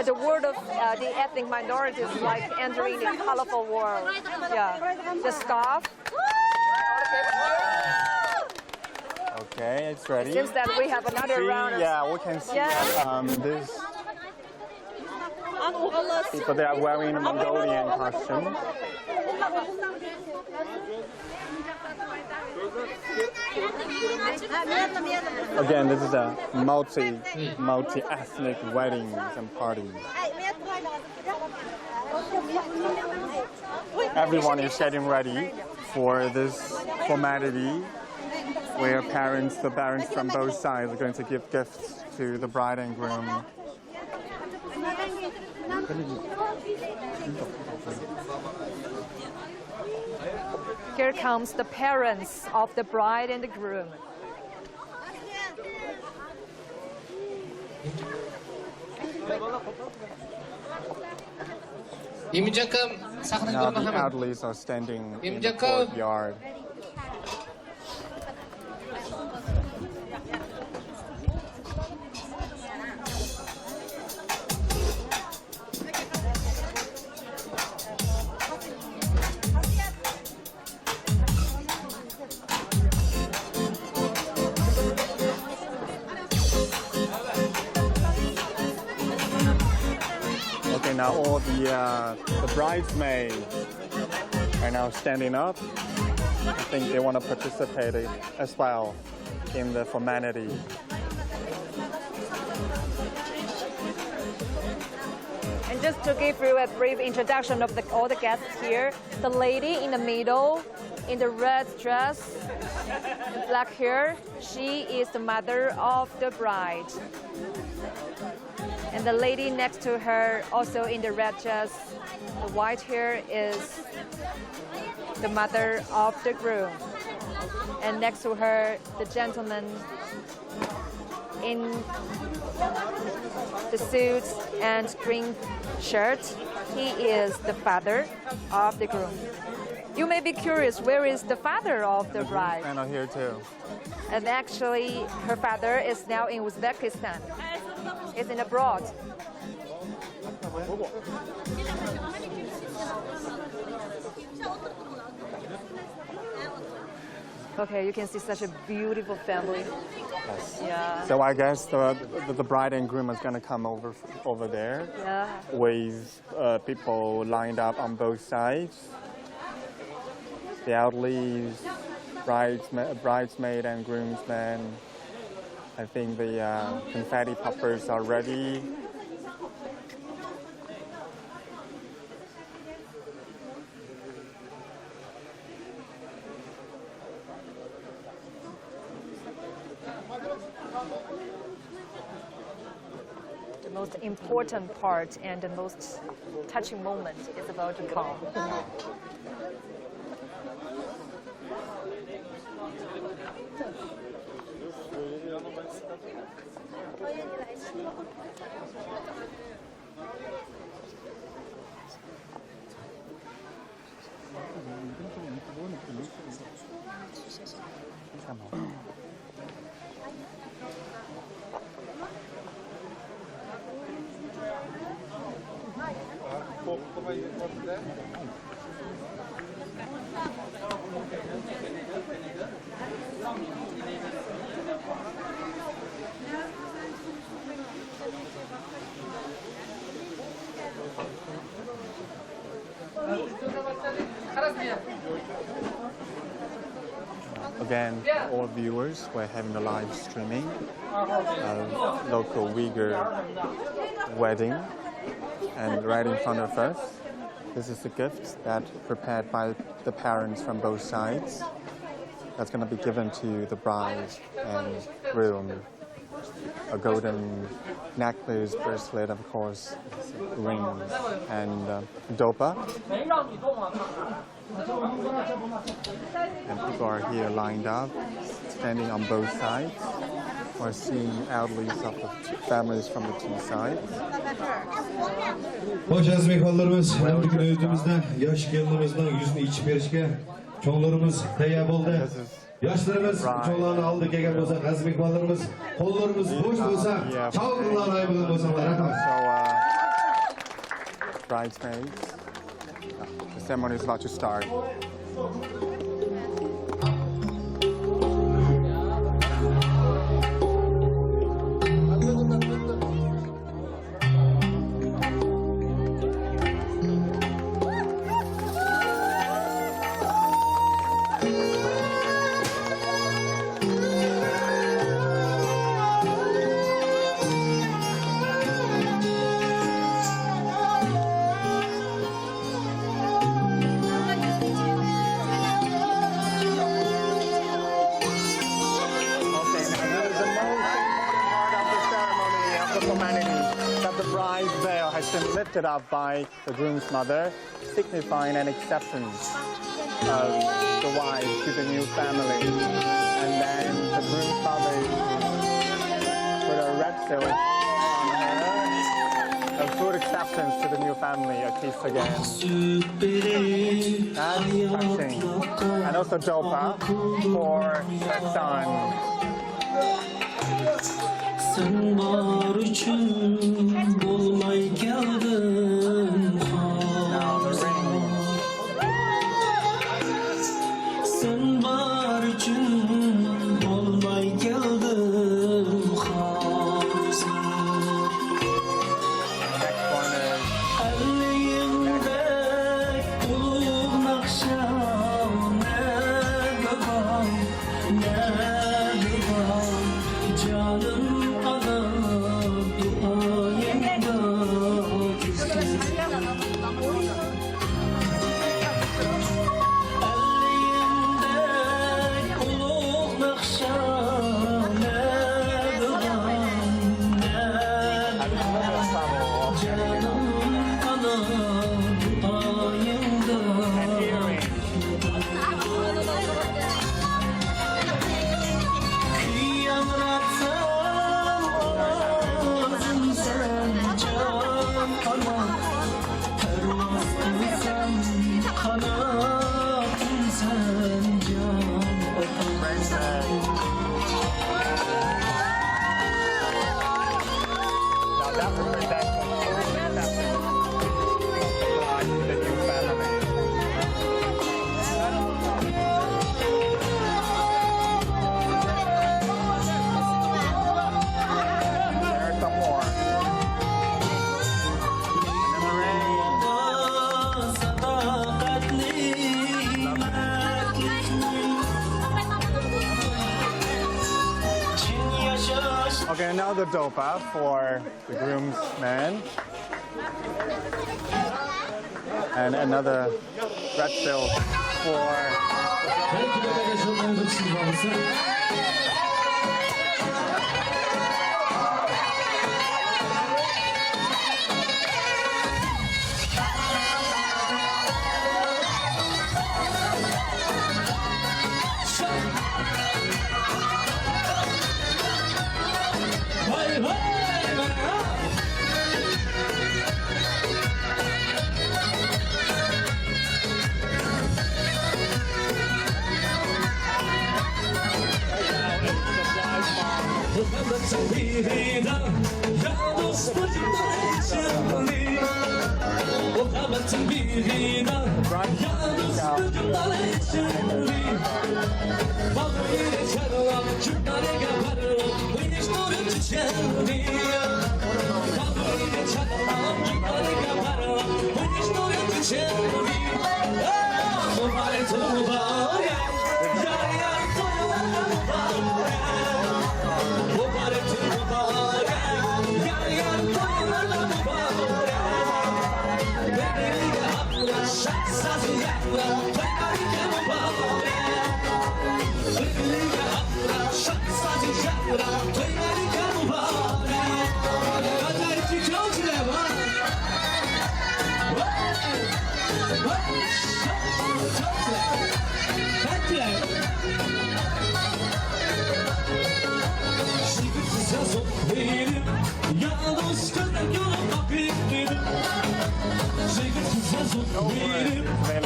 the world of the ethnic minorities, like entering a colorful world. Yeah, the scarf. Okay, it's ready. It seems that we have another round. Yeah, we can see this. People that are wearing a Mongolian costume. Again, this is a multi-ethnic weddings and parties. Everyone is getting ready for this formality where the parents from both sides are going to give gifts to the bride and groom. Here comes the parents of the bride and the groom. Now the elderlies are standing in the courtyard. Okay, now all the bridesmaids are now standing up. I think they want to participate as well in the formality. And just to give you a brief introduction of all the guests here, the lady in the middle, in the red dress, black hair, she is the mother of the bride. And the lady next to her, also in the red dress, the white hair, is the mother of the groom. And next to her, the gentleman in the suit and green shirt, he is the father of the groom. You may be curious, where is the father of the bride? And here too. And actually, her father is now in Uzbekistan. It's in abroad. Okay, you can see such a beautiful family. Yes. Yeah. So I guess the bride and groom is going to come over there with people lined up on both sides. The elderly, bridesmaid and groomsmen. I think the confetti poppers are ready. The most important part and the most touching moment is about to come. Again, all viewers, we're having a live streaming of local Uyghur wedding. And right in front of us, this is the gift that prepared by the parents from both sides. That's going to be given to the bride and groom. a golden necklace, bracelet, of course, rings, and dopa. And people are here lined up, standing on both sides. We're seeing elderlies of the families from the two sides. Hoş mehmonlarimiz, bugün özümüzden yaş gelinimizden yüzünü içip berishga cho'nglarimiz tayyor bo'ldi. Yoshlarimiz cho'nglarni oldi kelgan bo'lsa, aziz mehmonlarimiz, qo'llarimiz bo'sh bo'lsa, chavg'inlar aybigan bo'lsanglar, rahmat. Bridesmaids. The ceremony is about to start. Lifted up by the groom's mother, signifying an acceptance of the wife to the new family. And then the groom's mother put a red silk on her, a full acceptance to the new family, a kiss again. That's touching. And also dopa for her son. Sen var için olmay geldin Sen var için olmay geldin Elliğimde kulun akşam ne babam ne babam canım Okay, another dopa for the groomsman. And another red silk for...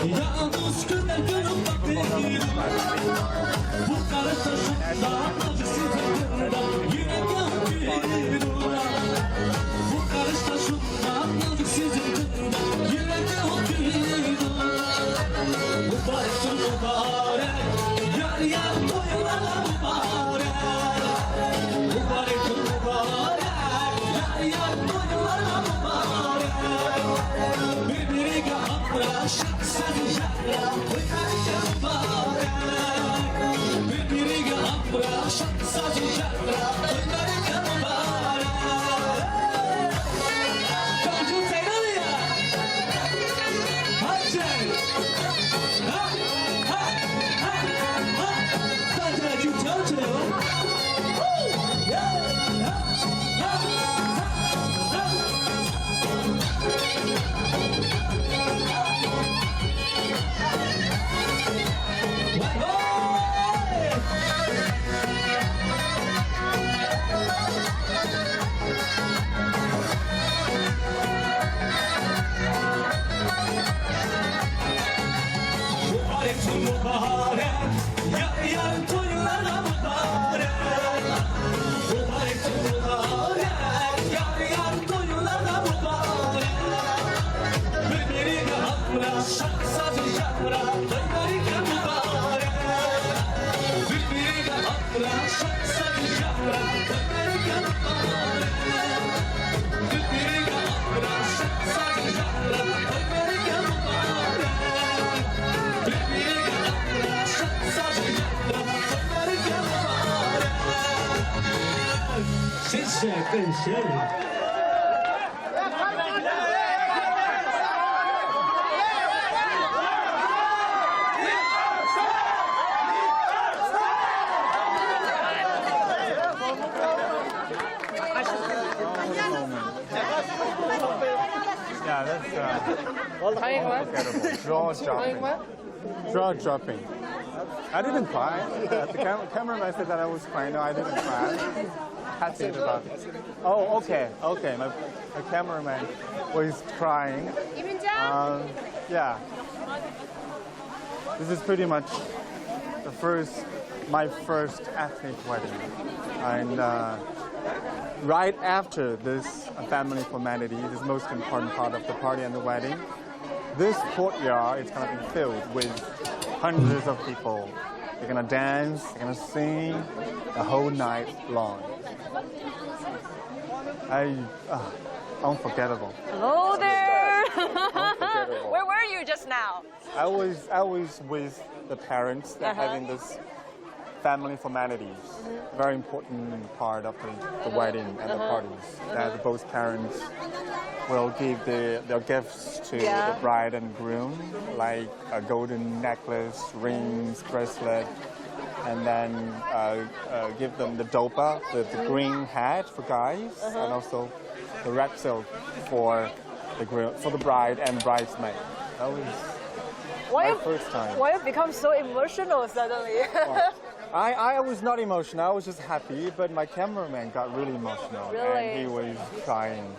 Yalnız güler görüp bakayım. Bu karışta şutlar acısı tadında yüreğim bir dura. Bu karışta şutlar acısı tadında yüreğim bir dura. Mübarek mübarek yar yar toylara mübarek. Mübarek mübarek yar yar toylara mübarek. Birbirine hakkıra şaksan yakra toylara mübarek. Birbirine hakkıra şaksan yakra toylara mübarek. Komşu sayılır ya. Hadi. Mübarek, yar yar toylara mübarek. Mübarek mübarek, yar yar toylara mübarek. Birbirine hakkıra şaksaz yakra toylara mübarek. Birbirine hakkıra şaksaz yakra toylara mübarek. Birbirine hakkıra şaksaz yakra toylara mübarek. 谢谢，感谢你。Yeah, that's unforgettable. Jaw dropping. I didn't cry. The cameraman said that I was crying. No, I didn't cry. Happy about it. Oh, okay. My cameraman was crying. Yeah. This is pretty much my first ethnic wedding, and right after this family formality, this most important part of the party and the wedding, this courtyard is going to be filled with hundreds of people. They're going to dance, they're going to sing the whole night long. Unforgettable. Hello there. Unforgettable. Where were you just now? I was with the parents. They're having this family formalities. Very important part of the wedding and the parties. That both parents will give their gifts to the bride and groom, like a golden necklace, rings, bracelet, and then give them the dopa, the green hat for guys, and also the red silk for the bride and bridesmaid. That was my first time. Why you become so emotional suddenly? I was not emotional. I was just happy, but my cameraman got really emotional, and he was crying.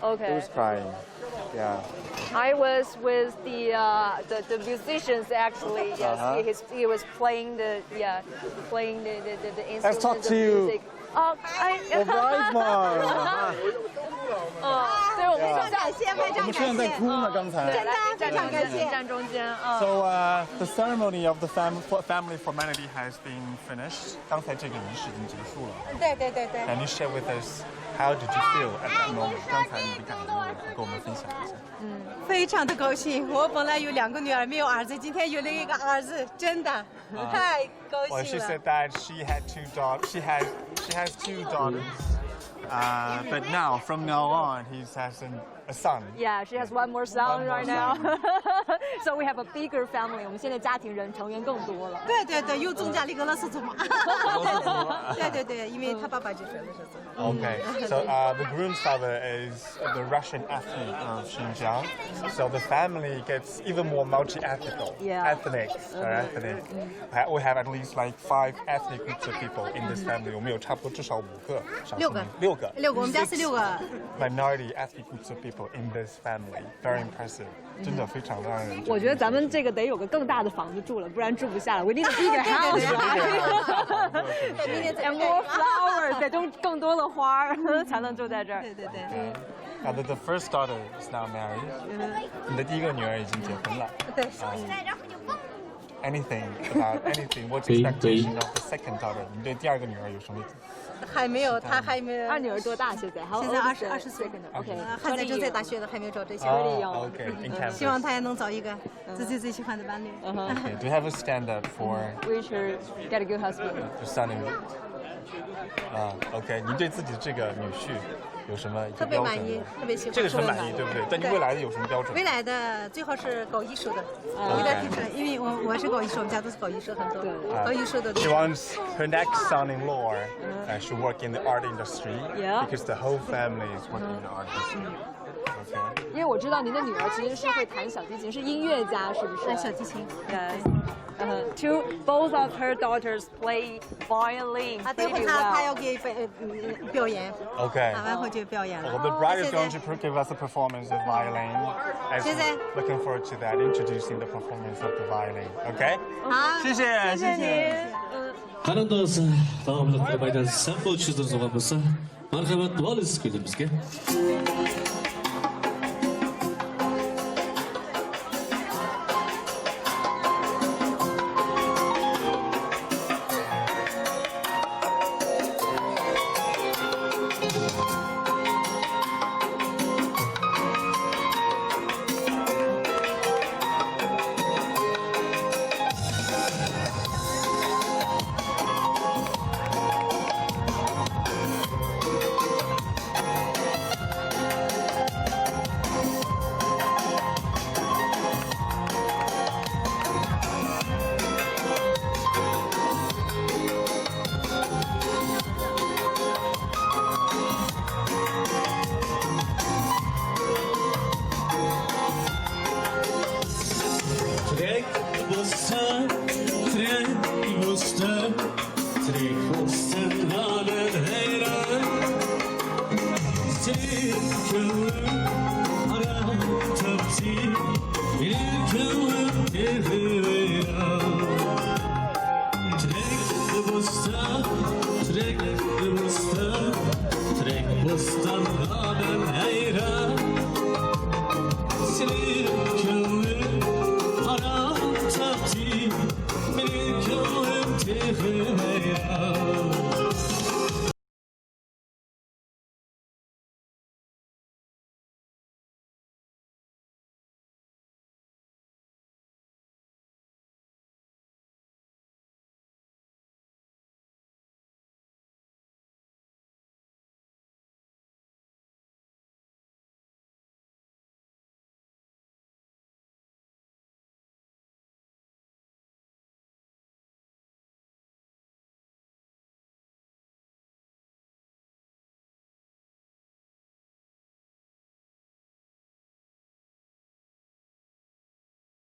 Okay. He was crying. Yeah. I was with the musicians actually. Yes, he was playing the instruments. Let's talk to you. The bridesmaid. 对，我们非常在哭呢，刚才。真的非常感谢。站中间啊。So the ceremony of the family formality has been finished. 刚才这个仪式已经结束了。对。 Can you share with us how did you feel at that moment? 刚才你的感觉，跟我们分享一下。非常的高兴。我本来有2个女儿，没有儿子，今天有了一个儿子，真的太高兴了。Well, she said that she had 2 daughters. She has 2 daughters. But now, from now on, he has a son. Yeah, she has one more son right now. So we have a bigger family. 我们现在家庭成员更多了。对，又增加了一个俄罗斯族嘛。对，因为他爸爸就是俄罗斯族。Okay, so the groom's father is the Russian ethnic of Xinjiang. So the family gets even more multi-ethnical. Ethnic. We have at least like 5 ethnic groups of people in this family. 我们有差不多至少5个少数民族。6个。我们家是6个。Minority ethnic groups of people. people in this family. Very impressive. 真的非常让人。我觉得咱们这个得有个更大的房子住了，不然住不下了。We need a bigger house, right? And more flowers， 得种更多的花儿才能住在这儿。对对对。Now the first daughter is now married. 你的第一个女儿已经结婚了。对。Anything about anything? What's expectation of the second daughter? 你对第二个女儿有什么？还没有，她还没有。二女儿多大？现在20岁。OK， 还在正在大学的，还没有找对象。OK，希望她也能找一个自己最喜欢的伴侣。Okay. Do you have a stand-up for? Richard, get a good husband. Your son-in-law. OK， 你对自己这个女婿有什么特别满意，特别喜欢。这个是很满意，对不对？但你未来的有什么标准？未来的最好是搞艺术的，有点提出来，因为我是搞艺术，我们家都是搞艺术很多，搞艺术的。She wants her next son-in-law should work in the art industry because the whole family is working in the art industry. 因为我知道您的女儿其实是会弹小提琴，是音乐家，是不是？小提琴。Both of her daughters play violin. 等会她要给表演。OK. 完后就表演了。The bride is going to give us a performance of violin. 现在 looking forward to that, introducing the performance of the violin. OK. 好，谢谢您。Qarindosh, taomlar baydan sambo tushirib bo'lsa, marhamat duo qilasiz bizga. Trek bustan